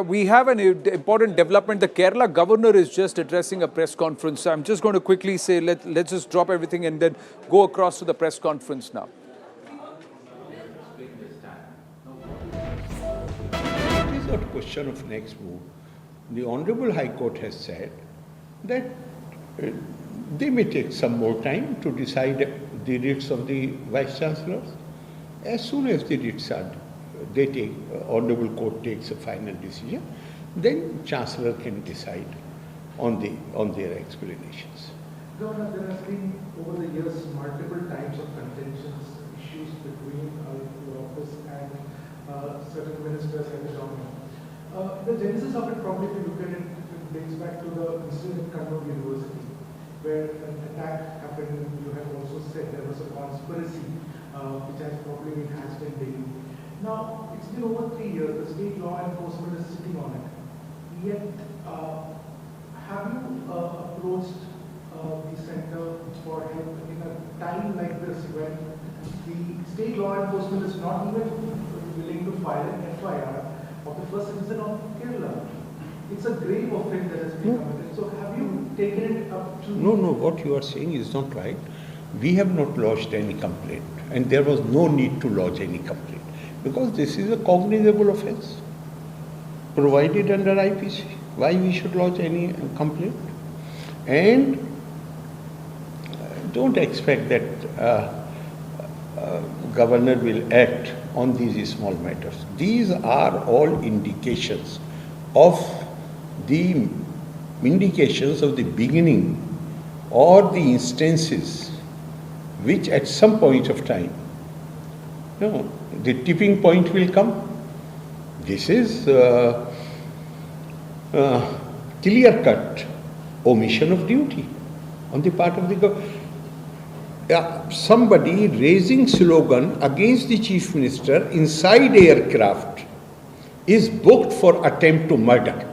Speaker 3: We have an important development. The Kerala governor is just addressing a press conference. I'm just going to quickly say, let's just drop everything and then go across to the press conference now.
Speaker 15: It is not a question of next move. The Honorable High Court has said that they may take some more time to decide the writs of the Vice Chancellors. As soon as the writs are Honorable Court takes a final decision, then Chancellor can decide on their explanations.
Speaker 16: Governor, there has been over the years multiple types of contentions, issues between your office and certain ministers and the government. The genesis of it, probably if you look at it, dates back to the incident at Kannur University, where an attack happened. You have also said there was a conspiracy which has probably been hatched in Delhi. Now, it's been over 3 years, the state law enforcement is sitting on it. Yet, have you approached the center for help in a time like this when the state law enforcement is not even willing to file an FIR of the first citizen of Kerala? It's a grave offense that has been committed. So, have you taken it up to...
Speaker 15: No, what you are saying is not right. We have not lodged any complaint, and there was no need to lodge any complaint. Because this is a cognizable offence provided under IPC. Why we should lodge any complaint? And don't expect that governor will act on these small matters. These are all indications of the beginning or the instances which at some point of time, the tipping point will come. This is clear-cut omission of duty on the part of the government. Somebody raising slogan against the Chief Minister inside aircraft is booked for attempt to murder.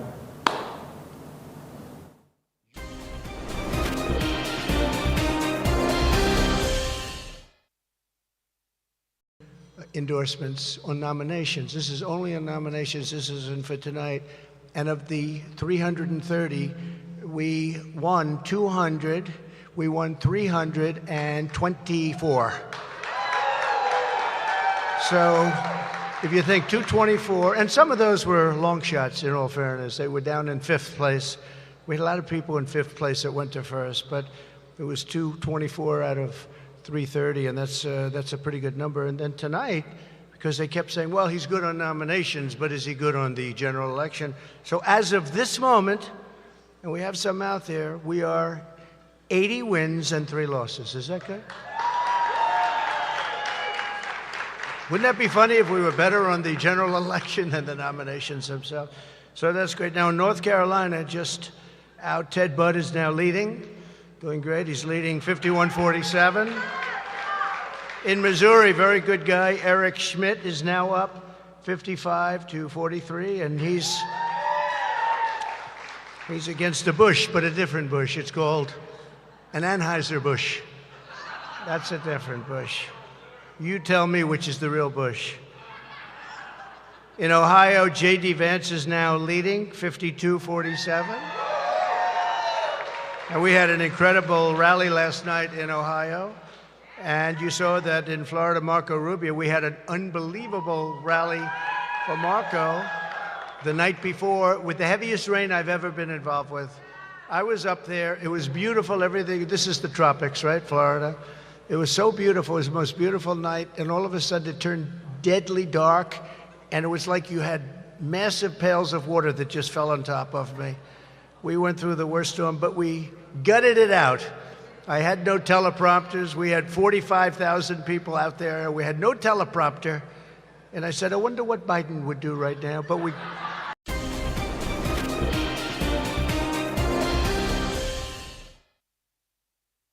Speaker 13: Endorsements on nominations. This is only on nominations. This isn't for tonight. And of the 330, we won 200. We won 324. So if you think 224, and some of those were long shots, in all fairness. They were down in 5th place. We had a lot of people in 5th place that went to first, but it was 224 out of 330, and that's a pretty good number. And then tonight, because they kept saying, well, he's good on nominations, but is he good on the general election? So as of this moment, and we have some out there, we are 80 wins and 3 losses. Is that good? Wouldn't that be funny if we were better on the general election than the nominations themselves? So that's great. Now in North Carolina, just out, Ted Budd is now leading. Doing great. He's leading 51-47. In Missouri, very good guy, Eric Schmidt is now up 55-43, and he's He's against a bush, but a different bush. It's called an Anheuser-Busch. That's a different bush. You tell me which is the real Bush. In Ohio, J.D. Vance is now leading, 52-47. And we had an incredible rally last night in Ohio. And you saw that in Florida, Marco Rubio, we had an unbelievable rally for Marco the night before with the heaviest rain I've ever been involved with. I was up there. It was beautiful, everything. This is the tropics, right, Florida? It was so beautiful. It was the most beautiful night. And all of a sudden it turned deadly dark. And it was like you had massive pails of water that just fell on top of me. We went through the worst storm, but we gutted it out. I had no teleprompters. We had 45,000 people out there. We had no teleprompter. And I said, I wonder what Biden would do right now. But we...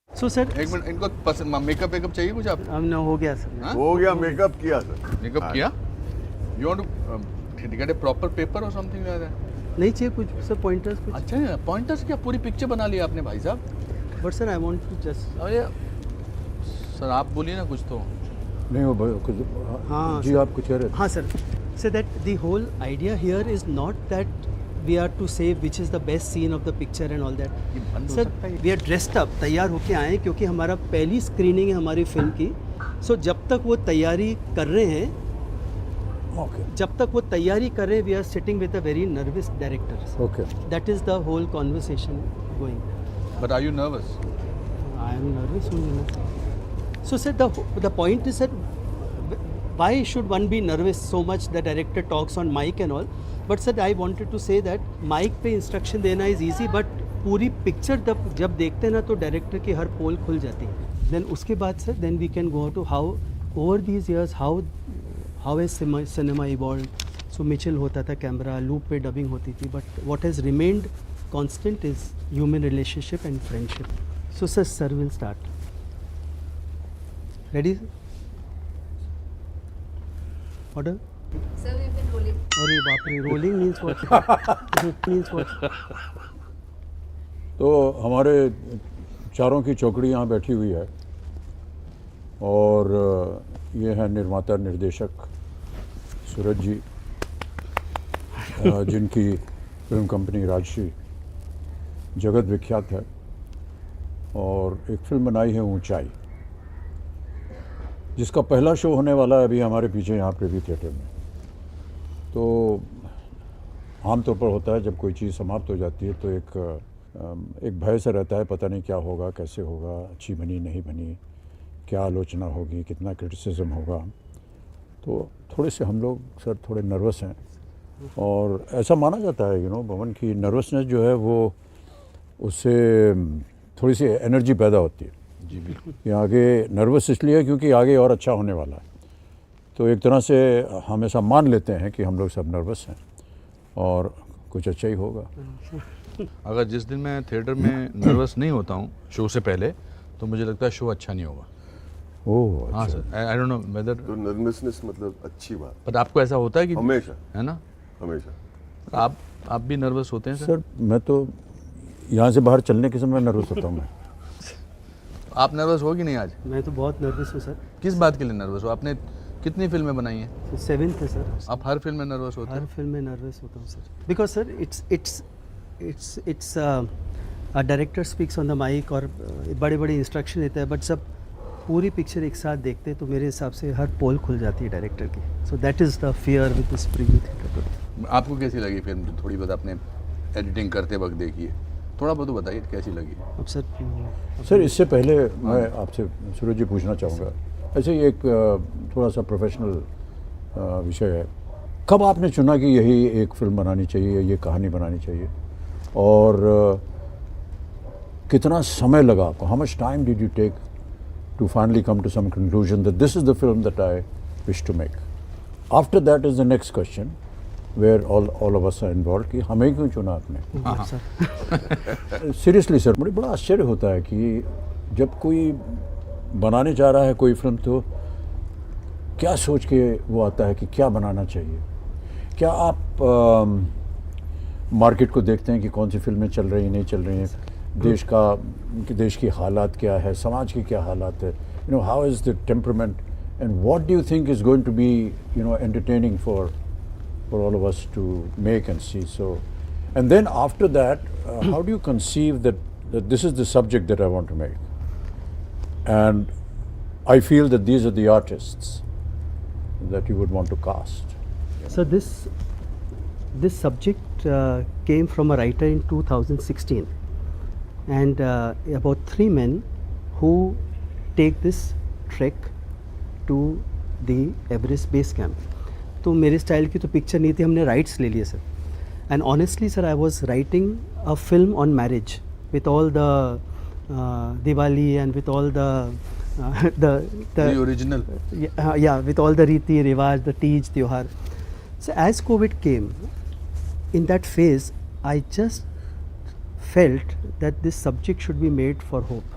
Speaker 17: So sir,
Speaker 18: एक minute, इनको पसंद makeup wake up चाहिए कुछ आप?
Speaker 17: हमने हो गया sir.
Speaker 18: हो गया, मेकअप किया सर। मेकअप किया? You want to get a proper paper or something like that?
Speaker 17: नहीं चाहिए कुछ सर, पॉइंटर्स कुछ।
Speaker 18: अच्छा, पॉइंटर्स क्या पूरी पिक्चर बना ली आपने भाई साहब?
Speaker 17: But sir, I want to just।
Speaker 18: अरे सर आप बोलिए ना कुछ तो।
Speaker 19: नहीं वो कुछ। हाँ जी, आप कुछ कह रहे थे।
Speaker 17: हाँ sir, so that the whole idea here is not that we are to say which is the best scene of the picture and all that. Sir, we are dressed up, तैयार होके आए क्योंकि हमारा पहली स्क्रीनिंग है हमारी film की। So जब तक वो तैयारी कर रहे हैं, जब तक वो तैयारी कर रहे हैं, we are sitting with a very nervous director.
Speaker 19: Okay.
Speaker 17: That is the whole conversation going.
Speaker 18: But are you nervous?
Speaker 17: I am nervous only. So sir, the point is that why should one be nervous so much? The director talks on mic and all. But sir, I wanted to say that mic पे instruction देना is easy, but पूरी picture जब देखते हैं ना तो director की हर पोल खुल जाती है। Then उसके बाद sir, then we can go to how over these years how has cinema evolved. So Mitchell होता था कैमरा, loop पे dubbing होती थी, but what has remained constant is human relationship and friendship. So sir will start. Ready? Order.
Speaker 20: Sir, we've been rolling.
Speaker 17: अरे बाप रे, rolling means what? Means what?
Speaker 19: तो हमारे चारों की चौकड़ी यहाँ बैठी हुई है और ये है निर्माता निर्देशक सूरज जी, जिनकी फिल्म कंपनी राजश्री जगत विख्यात है और एक फिल्म बनाई है ऊंचाई, जिसका पहला शो होने वाला है अभी हमारे पीछे यहाँ प्रीवी थिएटर में। तो आमतौर पर होता है जब कोई चीज़ समाप्त हो जाती है तो एक भय से रहता है, पता नहीं क्या होगा, कैसे होगा, अच्छी बनी नहीं बनी, क्या आलोचना होगी, कितना क्रिटिसिज्म होगा। तो थोड़े से हम लोग सर थोड़े नर्वस हैं और ऐसा माना जाता है भवन की नर्वसनेस जो है वो उससे थोड़ी सी एनर्जी पैदा होती है।
Speaker 18: जी बिल्कुल।
Speaker 19: कि आगे नर्वस इसलिए क्योंकि आगे और अच्छा होने वाला है, तो एक तरह से हमेशा मान लेते हैं कि हम लोग सब नर्वस हैं और कुछ अच्छा ही होगा।
Speaker 18: अगर जिस दिन मैं थिएटर में नर्वस नहीं होता हूँ शो से पहले तो मुझे लगता है शो अच्छा नहीं होगा।
Speaker 19: ओह
Speaker 18: हाँ sir, I don't know whether.
Speaker 21: तो नर्वसनेस मतलब अच्छी बात।
Speaker 18: पर आपको ऐसा होता है कि
Speaker 21: हमेशा,
Speaker 18: है ना?
Speaker 21: हमेशा।
Speaker 18: आप भी नर्वस होते हैं सर?
Speaker 19: सर मैं तो यहाँ से बाहर चलने के समय नर्वस होता हूँ मैं।
Speaker 18: आप नर्वस हो कि नहीं आज?
Speaker 17: मैं तो बहुत नर्वस हूँ सर।
Speaker 18: किस बात के लिए नर्वस हो? आपने कितनी फिल्में बनाई हैं?
Speaker 17: 7th है सर।
Speaker 18: आप हर फिल्म में नर्वस होते हैं?
Speaker 17: हर फिल्म में नर्वस होता हूँ sir. Because sir it's a director speaks on the mic और बड़े बड़े इंस्ट्रक्शन देता है, बट जब पूरी पिक्चर एक साथ देखते हैं तो मेरे हिसाब से हर पोल खुल जाती है डायरेक्टर की। So that is the fear with this preview theatre.
Speaker 18: आपको कैसी लगी फिल्म? थोड़ी बहुत आपने एडिटिंग करते वक्त देखी है, थोड़ा बहुत बताइए कैसी लगी।
Speaker 17: अब
Speaker 19: सर इससे पहले मैं आपसे सूरज जी पूछना चाहूँगा, ऐसे ही एक थोड़ा सा प्रोफेशनल विषय है, कब आपने चुना कि यही एक फिल्म बनानी चाहिए, ये कहानी बनानी चाहिए, और कितना समय लगा आपको? How much time did you take to finally come to some conclusion that this is the film that I wish to make? After that is the next question, where all of us are involved, कि हमें क्यों चुना आपने? Seriously sir, बड़ा आश्चर्य होता है कि जब कोई बनाने जा रहा है कोई फिल्म तो क्या सोच के वो आता है कि क्या बनाना चाहिए। क्या आप मार्केट को देखते हैं कि कौन सी फिल्में चल रही हैं नहीं चल रही हैं, देश की हालात क्या है, समाज की क्या हालात है, you know how is the temperament and what do you think is going to be you know entertaining for all of us to make and see. So, and then after that, how do you conceive that this is the subject that I want to make, and I feel that these are the artists that you would want to cast.
Speaker 17: So this subject came from a writer in 2016, and about 3 men who take this trek to the Everest base camp. तो मेरे style की तो picture नहीं थी, हमने rights ले लिए sir. And honestly sir I was writing a film on marriage with all the Diwali and with all the
Speaker 18: original
Speaker 17: या विथ ऑल द रीति रिवाज, द तीज त्योहार. So as Covid came in that phase I just felt that this subject should be made for hope,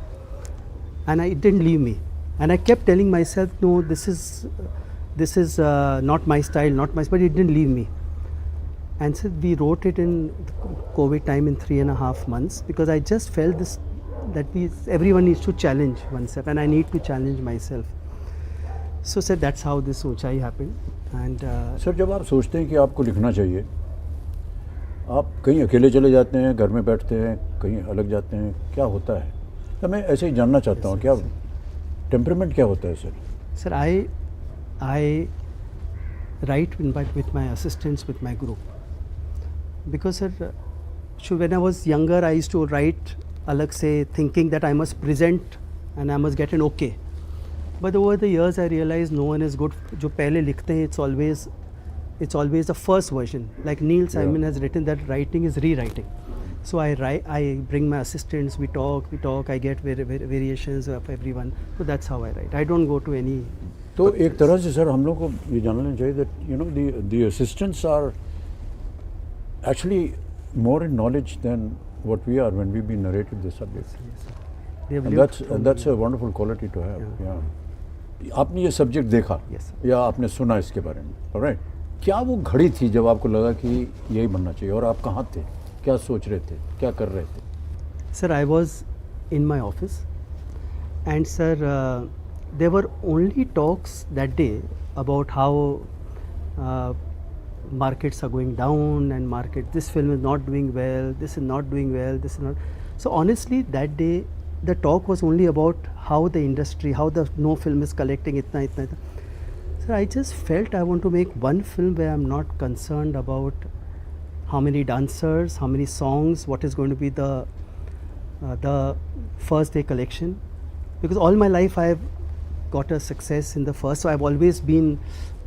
Speaker 17: and it didn't leave me, and I kept telling myself, no, this is not my style, but it didn't leave me. And so we wrote it in COVID time in 3.5 months, because I just felt that everyone needs to challenge oneself, and I need to challenge myself. So said that's how this Uunchai happened. And
Speaker 19: sir जब आप सोचते हैं कि आपको लिखना चाहिए, आप कहीं अकेले चले जाते हैं, घर में बैठते हैं, कहीं अलग जाते हैं, क्या होता है? तो मैं ऐसे ही जानना चाहता हूँ, क्या टेम्परामेंट क्या होता है sir?
Speaker 17: Sir, I write with my assistants, with my group, because sir, when I was younger I used to write alag se, thinking that I must present and I must get an okay, but over the years I realized no one is good. जो पहले लिखते हैं it's always the first version. Like Neil Simon has written that writing is rewriting. So I bring my assistants, we talk, I get variations of everyone. So that's how I write. I don't go to any.
Speaker 19: तो एक तरह से sir हम लोग को ये जानना चाहिए that you know the assistants are actually more in knowledge than what we are when we be narrated the subject. And that's a wonderful quality to have. Yeah. आपने ये सब्जेक्ट देखा या आपने सुना इसके बारे में, alright? क्या वो घड़ी थी जब आपको लगा कि यही बनना चाहिए, और आप कहाँ थे, क्या सोच रहे थे, क्या कर रहे थे?
Speaker 17: Sir, I was in my office, and sir, there were only talks that day about how markets are going down, and this film is not doing well, this is not doing well, this is not. So honestly, that day the talk was only about how the industry, how the no film is collecting itna. So I just felt I want to make one film where I'm not concerned about how many dancers, how many songs, what is going to be the first day collection, because all my life I've got a success in the first, so I've always been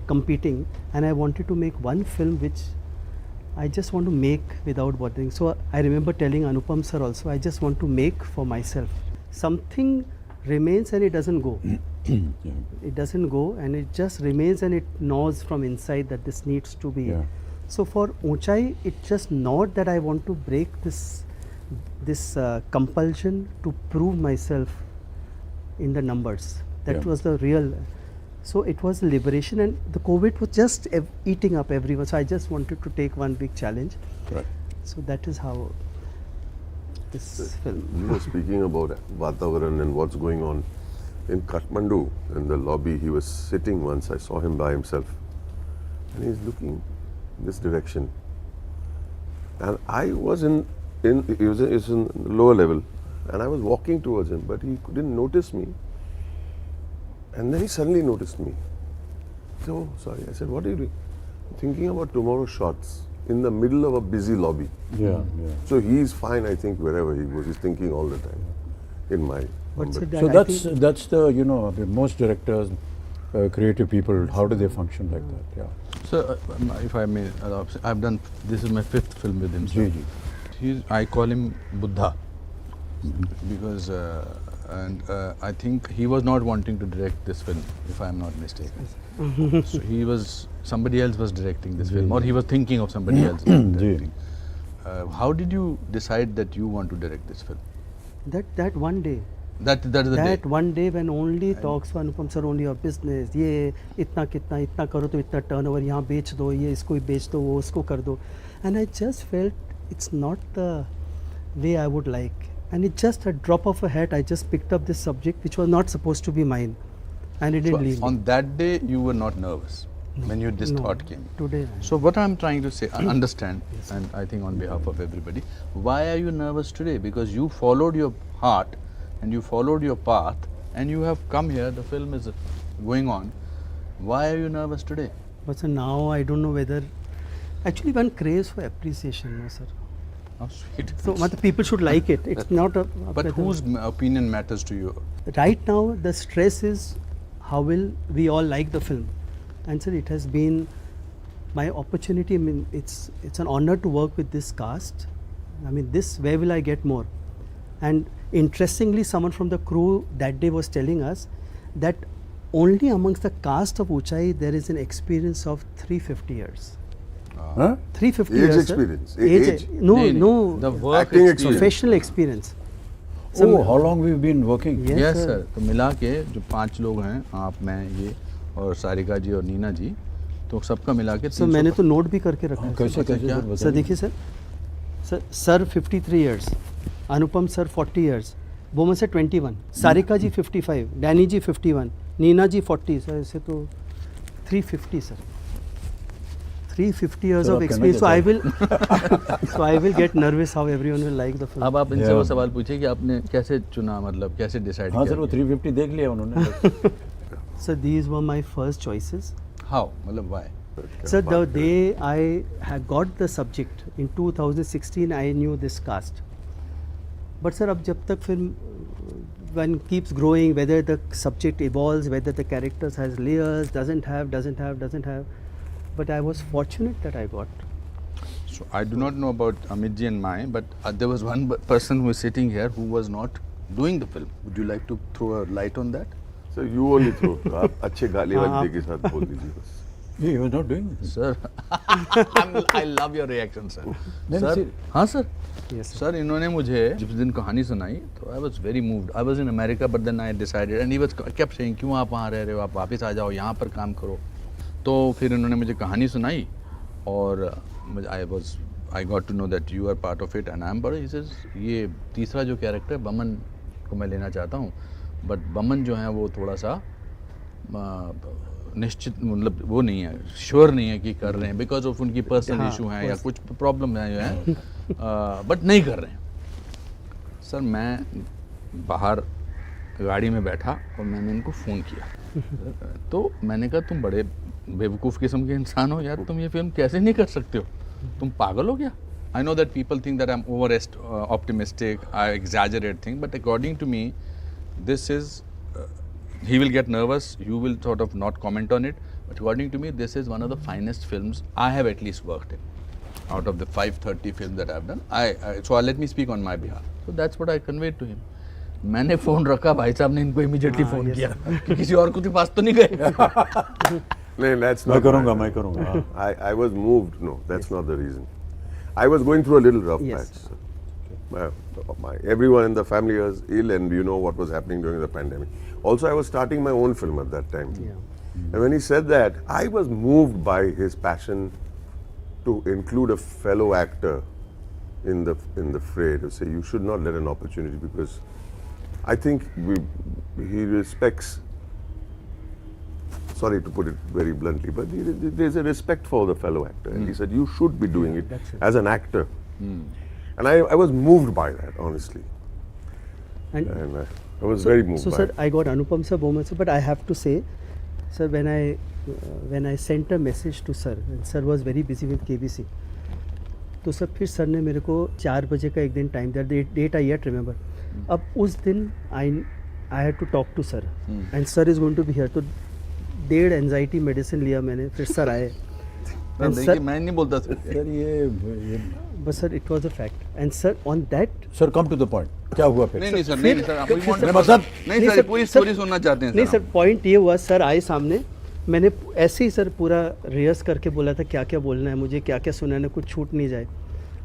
Speaker 17: competing, and I wanted to make one film which I just want to make without bothering. So I remember telling Anupam sir also, I just want to make for myself. Something remains and it doesn't go. It doesn't go, and it just remains, and it gnaws from inside that this needs to be. So for Uunchai, it's just not that I want to break this compulsion to prove myself in the numbers. That was the real. So it was liberation, and the COVID was just eating up everyone. So I just wanted to take one big challenge.
Speaker 21: Right.
Speaker 17: So that is how this film.
Speaker 21: You were speaking about Vatavaran and what's going on in Kathmandu. In the lobby, he was sitting once. I saw him by himself, and he's looking this direction. And I was he was in lower level, and I was walking towards him, but he didn't notice me. And then he suddenly noticed me. He said, "Oh, sorry." I said, "What are you doing?" "Thinking about tomorrow's shots." In the middle of a busy lobby. So he's fine, I think, wherever he goes. He's thinking all the time. In my.
Speaker 19: So that's the the most directors, creative people. How do they function like that? Yeah.
Speaker 18: So if I may, I've done. This is my 5th film with him. I call him Buddha, because I think he was not wanting to direct this film, if I am not mistaken. So somebody else was directing this film, or he was thinking of somebody else directing. How did you decide that you want to direct this film?
Speaker 17: That one day.
Speaker 18: That is the day.
Speaker 17: That one day when only talks for Anupam sir, only of business. ये इतना करो तो इतना turnover यहाँ बेच दो, ये इसको बेच दो, वो उसको कर दो. And I just felt it's not the way I would like. And it's just a drop of a hat. I just picked up this subject which was not supposed to be mine, and it didn't leave me.
Speaker 18: On that day, you were not nervous when this thought came.
Speaker 17: Today.
Speaker 18: So what I'm trying to say, understand, and I think on behalf of everybody, why are you nervous today? Because you followed your heart and you followed your path and you have come here, the film is going on. Why are you nervous today?
Speaker 17: But sir, now I don't know whether, actually one craves for appreciation, no sir.
Speaker 18: How sweet.
Speaker 17: So people should like it. It's not a...
Speaker 18: But whose opinion matters to you?
Speaker 17: Right now the stress is how will we all like the film. And sir, it has been my opportunity. I mean, it's an honor to work with this cast. I mean, where will I get more? And interestingly, someone from the crew that day was telling us that only amongst the cast of Uunchai there is an experience of 350 years. 350
Speaker 21: age
Speaker 17: years.
Speaker 21: Experience.
Speaker 17: Age. No.
Speaker 18: The work
Speaker 21: acting
Speaker 18: experience.
Speaker 17: Professional experience.
Speaker 19: Oh, how long we've been working?
Speaker 18: Yes, sir. तो मिला के जो 5 लोग हैं, आप, मैं, ये और सारिका जी और नीना जी, तो सबका मिला के
Speaker 17: सर मैंने तो नोट भी करके रखा है।
Speaker 19: कैसे
Speaker 17: सर देखिए sir 53 years, Anupam sir 40 years, Boman sir 21, Sarika ji 55, Danny ji 51, Neena ji 40, sir ऐसे तो 350 sir, 350 years of experience. So I will get nervous how everyone will like the film.
Speaker 18: अब आप इनसे वो सवाल पूछिए कि आपने कैसे चुना, मतलब कैसे डिसाइड किया?
Speaker 19: हाँ सर, वो 350 देख लिया उन्होंने.
Speaker 17: So these were my first choices.
Speaker 18: How? मतलब why?
Speaker 17: Sir, the day I had got the subject in 2016, I knew this cast. But sir, अब जब तक film one keeps growing, whether the subject evolves, whether the characters has layers, doesn't have. But I was fortunate that I got.
Speaker 18: So I do not know about Amit ji and Mai, but there was one person who is sitting here who was not doing the film. Would you like to throw a light on that?
Speaker 21: So you only throw. आप अच्छे गाली वाली के साथ बोल दीजिए बस.
Speaker 19: He was not doing this.
Speaker 18: Sir, I love your reaction, sir. Sir, हाँ sir.
Speaker 17: Yes.
Speaker 18: Sir, इन्होंने मुझे जिस दिन कहानी सुनाई, तो I was very moved. I was in America, but then I decided, and he was kept saying, क्यों आप वहाँ रह रहे हो, आप वापस आ जाओ, यहाँ पर काम करो. तो फिर इन्होंने मुझे कहानी सुनाई और I got to know that you are part of it and I am part of it. He says, ये तीसरा जो कैरेक्टर है बमन को मैं लेना चाहता हूँ, बट बमन जो है वो थोड़ा सा निश्चित, मतलब वो नहीं है, श्योर नहीं है कि कर रहे हैं, बिकॉज ऑफ उनकी पर्सनल इशू है या कुछ प्रॉब्लम है जो है, बट नहीं कर रहे हैं. सर मैं बाहर गाड़ी में बैठा और मैंने इनको फ़ोन किया, तो मैंने कहा तुम बड़े बेवकूफ़ किस्म के इंसान हो यार, तुम ये फिल्म कैसे नहीं कर सकते हो, तुम पागल हो क्या? I know that people think that I'm over optimistic, I exaggerate things, but according to me, this is, he will get nervous, you will sort of not comment on it, but according to me, this is one of the finest films I have at least worked in. Out of the 530 films that I've done, so let me speak on my behalf. So that's what I conveyed to him. मैंने phone रखा, भाई साहब ने इनको immediately phone किया कि किसी और के पास तो नहीं गए.
Speaker 21: No, that's not.
Speaker 19: मैं करूँगा.
Speaker 21: I was moved. No, that's not the reason. I was going through a little rough patch. Everyone in the family was ill, and you know what was happening during the pandemic. Also, I was starting my own film at that time. And when he said that, I was moved by his passion to include a fellow actor in the fray, to say you should not let an opportunity, because I think he respects, sorry to put it very bluntly, but there's a respect for the fellow actor. And he said, you should be doing it as an actor. And I was moved by that, honestly. And I was very moved by
Speaker 17: it. So, sir,
Speaker 21: it.
Speaker 17: I got Anupam sir, Bowman sir, but I have to say, sir, when I sent a message to sir, and sir was very busy with KBC, तो sir फिर sir ने मेरे को 4 बजे का एक दिन time दिया, डेट आई येट रिमेंबर. अब उस दिन I had to talk to sir and sir is going to be here. तो 1.5 एंजाइटी मेडिसिन लिया मैंने, फिर सर आए.
Speaker 18: सर मैं नहीं बोलता सर
Speaker 19: ये
Speaker 17: बस sir it was a fact. And sir on that,
Speaker 19: sir come to the point, क्या हुआ फिर?
Speaker 18: नहीं सर, नहीं सर, पूरी स्टोरी सुनना चाहते हैं.
Speaker 17: नहीं सर, पॉइंट ये हुआ, सर आए सामने, मैंने ऐसे ही सर पूरा रिहर्स करके बोला था क्या क्या बोलना है मुझे, क्या क्या सुनाना, कुछ छूट नहीं जाए.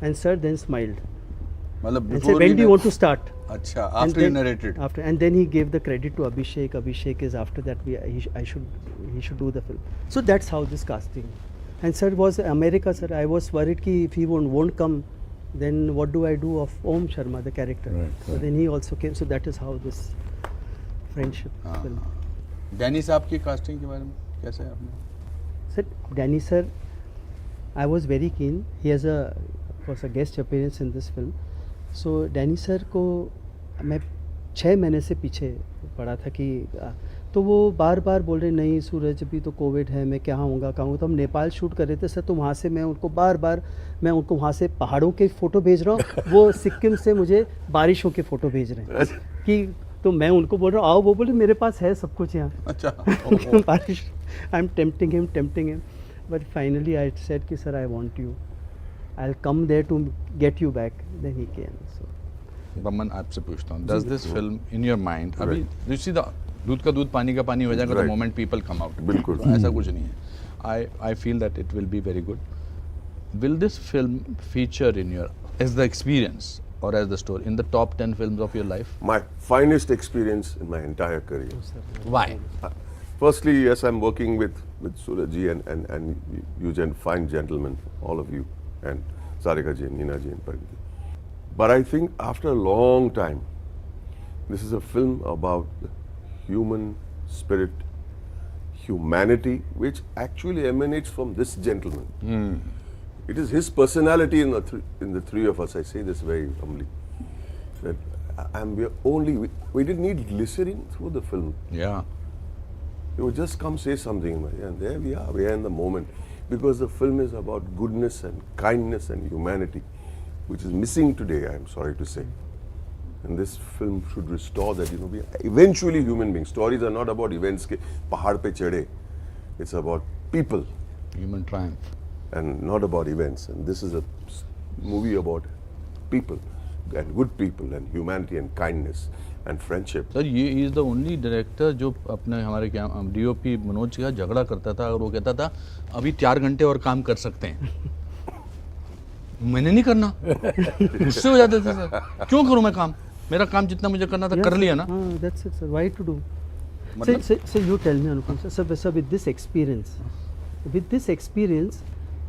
Speaker 17: एंड सर देन स्माइल्ड,
Speaker 18: मतलब
Speaker 17: when do you want to start?
Speaker 18: अच्छा, after you narrated.
Speaker 17: After, and then he gave the credit to Abhishek. Abhishek is after that he should do the film. So that's how this casting. And sir was America, sir. I was worried कि if he won't come, Then what do I do of Om Sharma, the character?
Speaker 18: Right,
Speaker 17: So
Speaker 18: right.
Speaker 17: then he also came. So that is how this friendship film.
Speaker 18: Danny साहब की casting के बारे में कैसे है आपने?
Speaker 17: Sir, Danny sir, I was very keen. He has of course, a guest appearance in this film. So Danny sir को मैं 6 महीने से पीछे पड़ा था कि तो वो बार बार बोल रहे नहीं सूरज अभी तो कोविड है, मैं क्या होऊंगा कहूँगा. तो हम नेपाल शूट कर रहे थे सर, तो वहाँ से मैं उनको मैं उनको वहाँ से पहाड़ों के फ़ोटो भेज रहा हूँ, वो सिक्किम से मुझे बारिशों के फ़ोटो भेज रहे हैं कि तो मैं उनको बोल रहा हूँ आओ, वो बोले मेरे पास है सब कुछ यहाँ.
Speaker 18: अच्छा.
Speaker 17: बारिश, I am tempting him but finally I said कि sir I want you, I will come there to get you back. Then he came. So
Speaker 18: Raman आपसे पूछता हूँ, does this film in your mind, अभी यू सी द दूध का दूध पानी का पानी हो जाएगा the moment people come out.
Speaker 21: बिल्कुल
Speaker 18: ऐसा कुछ नहीं है. I feel that it will be very good. Will this film feature in your age the experience or as the story in the top 10 films of your life?
Speaker 21: My finest experience in my entire career.
Speaker 18: Why?
Speaker 21: Firstly, yes, I'm working with Surajji and you fine gentlemen, all of you, and Sarika ji, Nina ji, and Pargi. But I think after a long time, this is a film about human spirit, humanity, which actually emanates from this gentleman. It is his personality in the three of us. I say this very humbly. That we didn't need glycerin through the film.
Speaker 18: Yeah.
Speaker 21: You would just come say something, and there we are. We are in the moment, because the film is about goodness and kindness and humanity, which is missing today. I am sorry to say. And this film should restore that. We are eventually human beings. Stories are not about events. Ke pahad pe chade. It's about people.
Speaker 18: Human triumph.
Speaker 21: And not about events. And this is a movie about people and good people and humanity and kindness and friendship.
Speaker 18: Sir, he is the only director जो अपने हमारे क्या DOP Manoj का झगड़ा करता था और वो कहता था अभी 4 घंटे और काम कर सकते हैं. मैंने नहीं करना. गुस्से हो जाते थे सर. क्यों करूँ मैं काम? मेरा काम जितना मुझे करना था कर लिया ना.
Speaker 17: That's it, sir. Why to do? So you tell me, Anupam sir. So with this experience,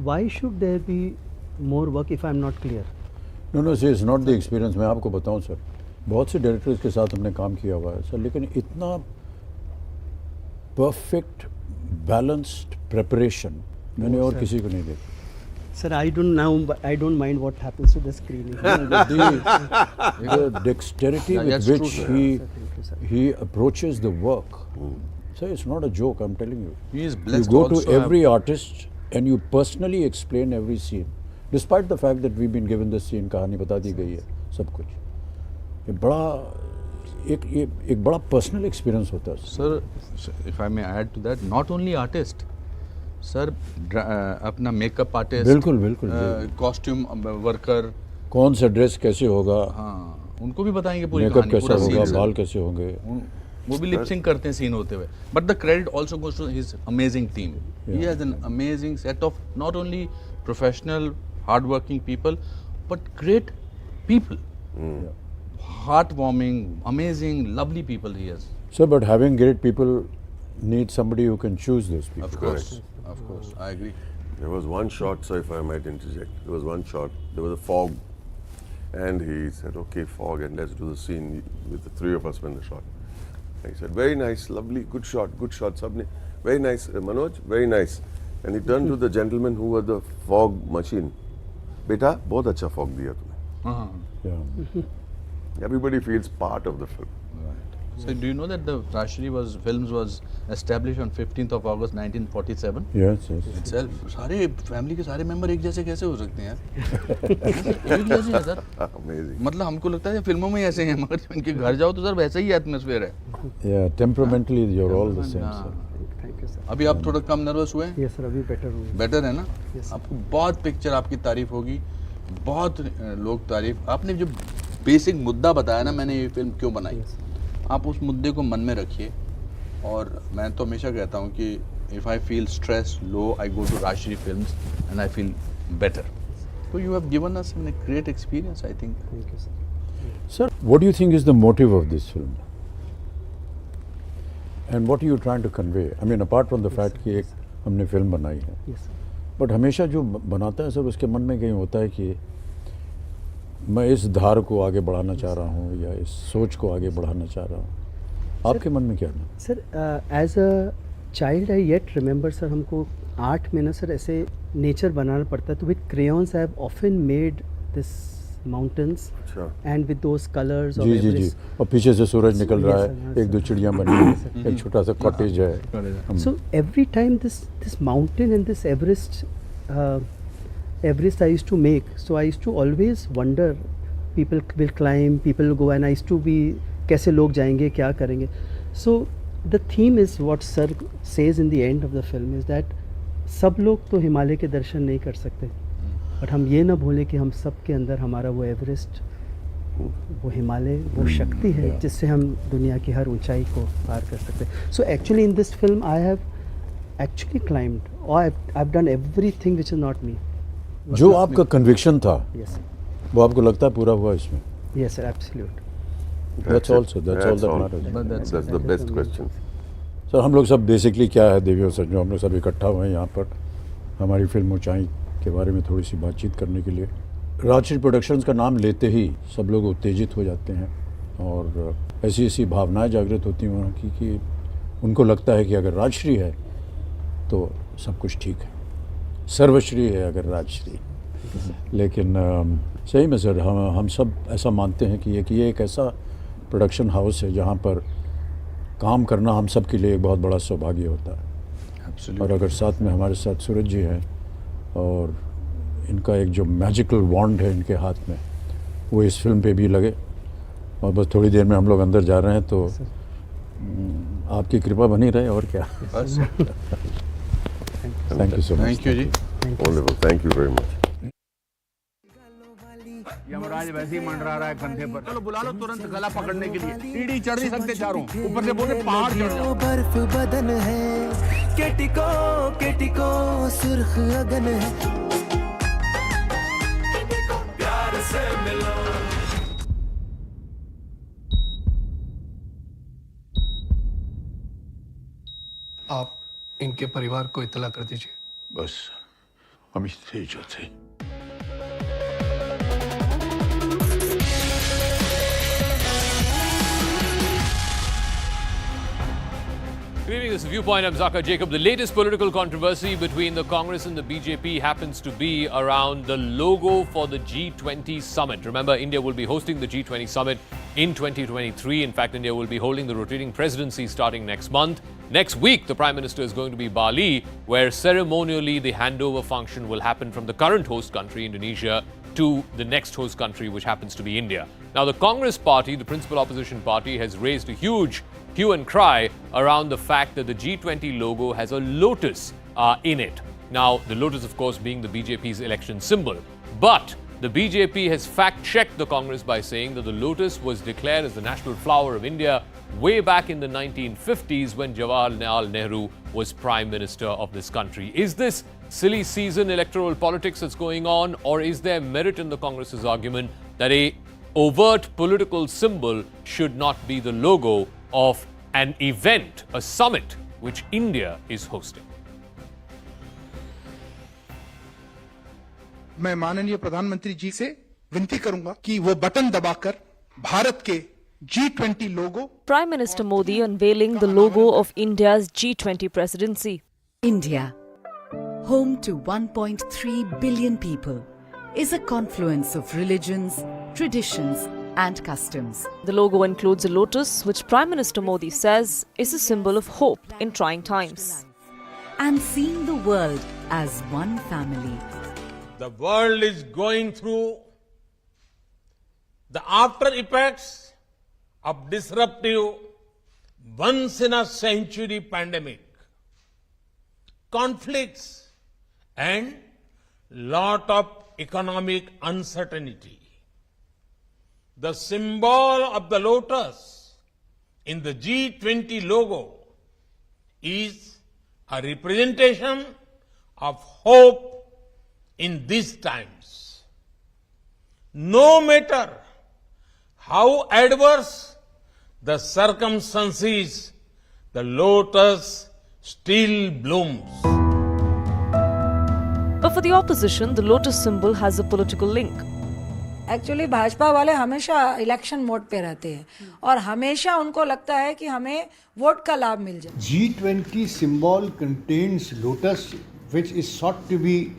Speaker 17: why should there be more work if I am not clear?
Speaker 19: No, see, it's not the experience. मैं आपको बताऊं sir, बहुत से directors के साथ हमने काम किया हुआ है सर, लेकिन इतना परफेक्ट बैलेंस्ड प्रिपरेशन मैंने और किसी को नहीं देखा.
Speaker 17: Sir, I don't mind what happens to the screen.
Speaker 19: The dexterity with which he approaches the work. So it's not a joke, I'm telling you.
Speaker 18: He is blessed.
Speaker 19: You go to every artist and you personally explain every scene, despite the fact that we've been given the scene, कहानी बता दी गई है, सब कुछ. एक बड़ा personal experience होता है.
Speaker 18: Sir, if I may add to that, not only artist, sir, अपना makeup artist,
Speaker 19: बिल्कुल,
Speaker 18: costume worker,
Speaker 19: कौन सा ड्रेस कैसे होगा,
Speaker 18: हाँ, उनको भी बताएंगे पूरी
Speaker 19: मेकअप
Speaker 18: कहानी,
Speaker 19: कैसा
Speaker 18: पूरा
Speaker 19: होगा,
Speaker 18: scene,
Speaker 19: बाल कैसे होंगे.
Speaker 18: वो भी lip sync करते हैं सीन होते हुए. But the credit also goes to his amazing team. Yeah. He has an amazing set of not only professional, hard-working people, but great people. Heartwarming, amazing, lovely people he has.
Speaker 19: So, but having great people needs somebody who can choose those people.
Speaker 18: Of course, I agree.
Speaker 21: There was one shot, so if I might interject, there was one shot, there was a fog, and he said, okay, fog, and let's do the scene with the three of us when the shot. And he said, very nice, lovely, good shot, Sabne. Very nice, Manoj, very nice. And he turned to the gentleman who was the fog machine. Beta, bahut acha fog diya tumhe. Everybody feels part of the film.
Speaker 18: Right. So do you know that the Rashtriya Films was established on 15th of August 1947?
Speaker 19: Yes.
Speaker 18: Itself. सारे family के सारे member एक जैसे कैसे हो सकते हैं यार? एक जैसे हैं सर.
Speaker 21: Amazing.
Speaker 18: मतलब हमको लगता है फिल्मों में ऐसे हैं, मगर जब इनके घर जाओ तो सर वैसा ही एटमॉस्फेयर है.
Speaker 19: Yeah, temperamentally you're all the same, sir.
Speaker 17: Thank you, sir.
Speaker 18: अभी आप थोड़ा कम नर्वस हुए?
Speaker 17: Yes, sir. अभी बेटर हूँ.
Speaker 18: बेटर है ना?
Speaker 17: Yes.
Speaker 18: आपको बहुत पिक्चर आपकी तारीफ होगी, बहुत लोग तारीफ. आपने जो बेसिक मुद्दा बताया ना, मैंने ये फिल्म क्यों बनाई, आप उस मुद्दे को मन में रखिए. और मैं तो हमेशा कहता हूँ कि if I feel stressed, low, I go to Rashtriya Films and I feel better. So you have given us a great experience, I think.
Speaker 17: Thank you, sir.
Speaker 19: Sir, what do you think is the motive of this film? And what are you trying to convey? I mean, apart from the fact कि एक हमने film बनाई है,
Speaker 17: Yes, sir.
Speaker 19: but हमेशा जो बनाता है sir, उसके मन में कहीं होता है कि मैं इस धार को आगे बढ़ाना चाह रहा हूँ या इस सोच को आगे बढ़ाना चाह रहा हूँ। आपके मन में क्या है?
Speaker 17: Sir, as a child I yet remember sir, हमको आर्ट में ना सर ऐसे नेचर बनाना पड़ता है, तो with crayons I have often made this mountains and with those colours.
Speaker 19: जी जी जी, और पीछे से सूरज निकल रहा है, एक दो चिड़ियाँ बनी हैं, एक छोटा सा कॉटेज है।
Speaker 17: So every time this mountain and this Everest I used to make, so I used to always wonder, people will climb, people will go, and I used to be कैसे लोग जाएंगे, क्या करेंगे. So the theme is what sir says in the end of the film is that सब लोग तो हिमालय के दर्शन नहीं कर सकते, बट हम ये ना भूलें कि हम सब के अंदर हमारा वो एवरेस्ट, वो हिमालय, वो शक्ति है जिससे हम दुनिया की हर ऊंचाई को पार कर सकते हैं. So actually in this film I have actually climbed, or I've done everything which is not me.
Speaker 19: जो आपका कन्विक्शन था,
Speaker 17: yes,
Speaker 19: वो आपको लगता है पूरा हुआ इसमें?
Speaker 17: Yes sir, absolute.
Speaker 19: That's all that matters.
Speaker 21: That's the best question.
Speaker 19: Sir, हम लोग सब बेसिकली क्या है देवी और सज्जनों, हम लोग सब इकट्ठा हुए हैं यहाँ पर हमारी फिल्म ऊंचाई के बारे में थोड़ी सी बातचीत करने के लिए. राजश्री प्रोडक्शंस का नाम लेते ही सब लोग उत्तेजित हो जाते हैं और ऐसी ऐसी भावनाएं जागृत होती हैं वहाँ की कि उनको लगता है कि अगर राजश्री है तो सब कुछ ठीक है, सर्वश्री है अगर राजश्री. लेकिन सही में सर, हम सब ऐसा मानते हैं कि ये एक ऐसा प्रोडक्शन हाउस है जहाँ पर काम करना हम सब के लिए एक बहुत बड़ा सौभाग्य होता है. और अगर साथ में हमारे साथ सूरज जी हैं और इनका एक जो मैजिकल वॉन्ड है इनके हाथ में, वो इस फिल्म पे भी लगे. और बस थोड़ी देर में हम लोग अंदर जा रहे हैं, तो आपकी कृपा बनी रहे और क्या. Thank you so much.
Speaker 21: Thank you ji. Wonderful. Thank you very much.
Speaker 20: Yamraj वैसे ही मंडरा रहा है कंधे पर. चलो बुला लो तुरंत गला पकड़ने के लिए. सीढ़ी चढ़ नहीं सकते चारों, ऊपर से बोले पहाड़ चढ़ जाओ.
Speaker 22: बर्फ बदन है, केटिको सुर्ख अगन है. प्यार से मिलो.
Speaker 23: आप इनके परिवार को इत्तला कर दीजिए.
Speaker 24: बस हम ही जो थे.
Speaker 25: Good evening, this is Viewpoint. I'm Zaka Jacob. The latest political controversy between the Congress and the BJP happens to be around the logo for the G20 summit. Remember, India will be hosting the G20 summit in 2023. In fact, India will be holding the rotating presidency starting next month. Next week, the Prime Minister is going to be Bali, where ceremonially the handover function will happen from the current host country, Indonesia, to the next host country, which happens to be India. Now, the Congress party, the principal opposition party, has raised a huge hue and cry around the fact that the G20 logo has a lotus in it. Now, the lotus, of course, being the BJP's election symbol. But the BJP has fact-checked the Congress by saying that the lotus was declared as the national flower of India way back in the 1950s when Jawaharlal Nehru was Prime Minister of this country. Is this silly season electoral politics that's going on, or is there merit in the Congress's argument that a overt political symbol should not be the logo of an event, a summit, which India is hosting?
Speaker 26: मैं माननीय प्रधानमंत्री जी से विनती करूंगा कि वो button दबाकर भारत के G20 logo.
Speaker 27: Prime Minister Modi unveiling the logo of India's G20 presidency.
Speaker 28: India, home to 1.3 billion people, is a confluence of religions, traditions, and customs.
Speaker 27: The logo includes a lotus, which Prime Minister Modi says is a symbol of hope in trying times.
Speaker 28: And seeing the world as one family.
Speaker 4: The world is going through the after effects of disruptive, once-in-a-century pandemic, conflicts, and lot of economic uncertainty. The symbol of the lotus in the G20 logo is a representation of hope in these times. No matter how adverse the circumstances, the lotus still blooms.
Speaker 27: But for the opposition, the lotus symbol has a political link.
Speaker 1: Actually Bhajpa वाले हमेशा election mode पे रहते हैं और हमेशा उनको लगता है कि हमें वोट का लाभ मिल जाए.
Speaker 2: G20 symbol contains Lotus, which is sought to be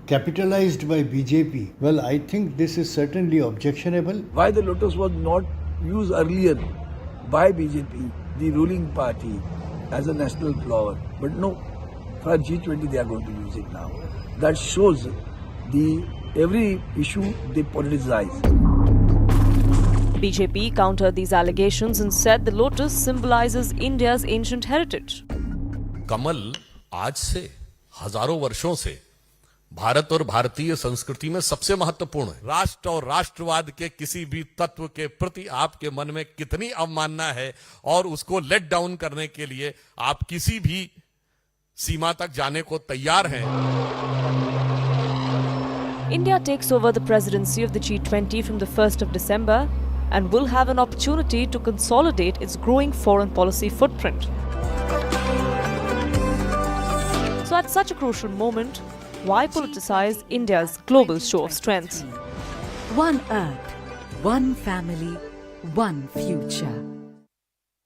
Speaker 2: capitalized by BJP. Well, I think this is certainly objectionable.
Speaker 5: Why the Lotus was not used earlier by BJP, the ruling party, as a national flower? But no, for G20 they are going to use it now. That shows every issue they politicize.
Speaker 27: BJP countered these allegations and said the lotus symbolizes India's ancient heritage.
Speaker 6: कमल आज से हजारों वर्षों से भारत और भारतीय संस्कृति में सबसे महत्वपूर्ण है. राष्ट्र और राष्ट्रवाद के किसी भी तत्व के प्रति आपके मन में कितनी अवमानना है और उसको लेट डाउन करने के लिए आप किसी भी सीमा तक जाने को तैयार हैं.
Speaker 27: India takes over the presidency of the G20 from the 1st of December and will have an opportunity to consolidate its growing foreign policy footprint. So at such a crucial moment, why politicize India's global show of strength?
Speaker 28: One Earth, one family, one future.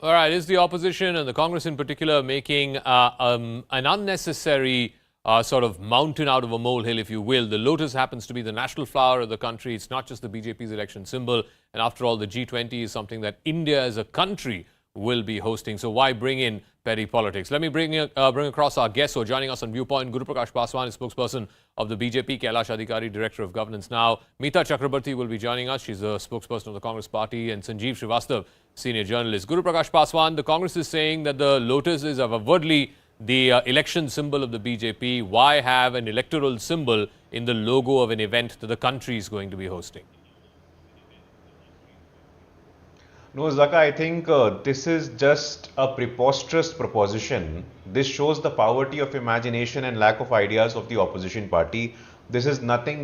Speaker 25: All right, is the opposition and the Congress in particular making an unnecessary sort of mountain out of a molehill, if you will? The lotus happens to be the national flower of the country. It's not just the BJP's election symbol. And after all, the G20 is something that India as a country will be hosting. So why bring in petty politics? Let me bring across our guests who are joining us on Viewpoint. Guru Prakash Paswan is spokesperson of the BJP. Kailash Adhikari, Director of Governance Now. Meeta Chakrabarti will be joining us. She's the spokesperson of the Congress Party. And Sanjeev Srivastav, senior journalist. Guru Prakash Paswan, the Congress is saying that the lotus is avowedly the election symbol of the BJP. Why have an electoral symbol in the logo of an event that the country is going to be hosting?
Speaker 7: No, Zaka, I think this is just a preposterous proposition. This shows the poverty of imagination and lack of ideas of the opposition party. This is nothing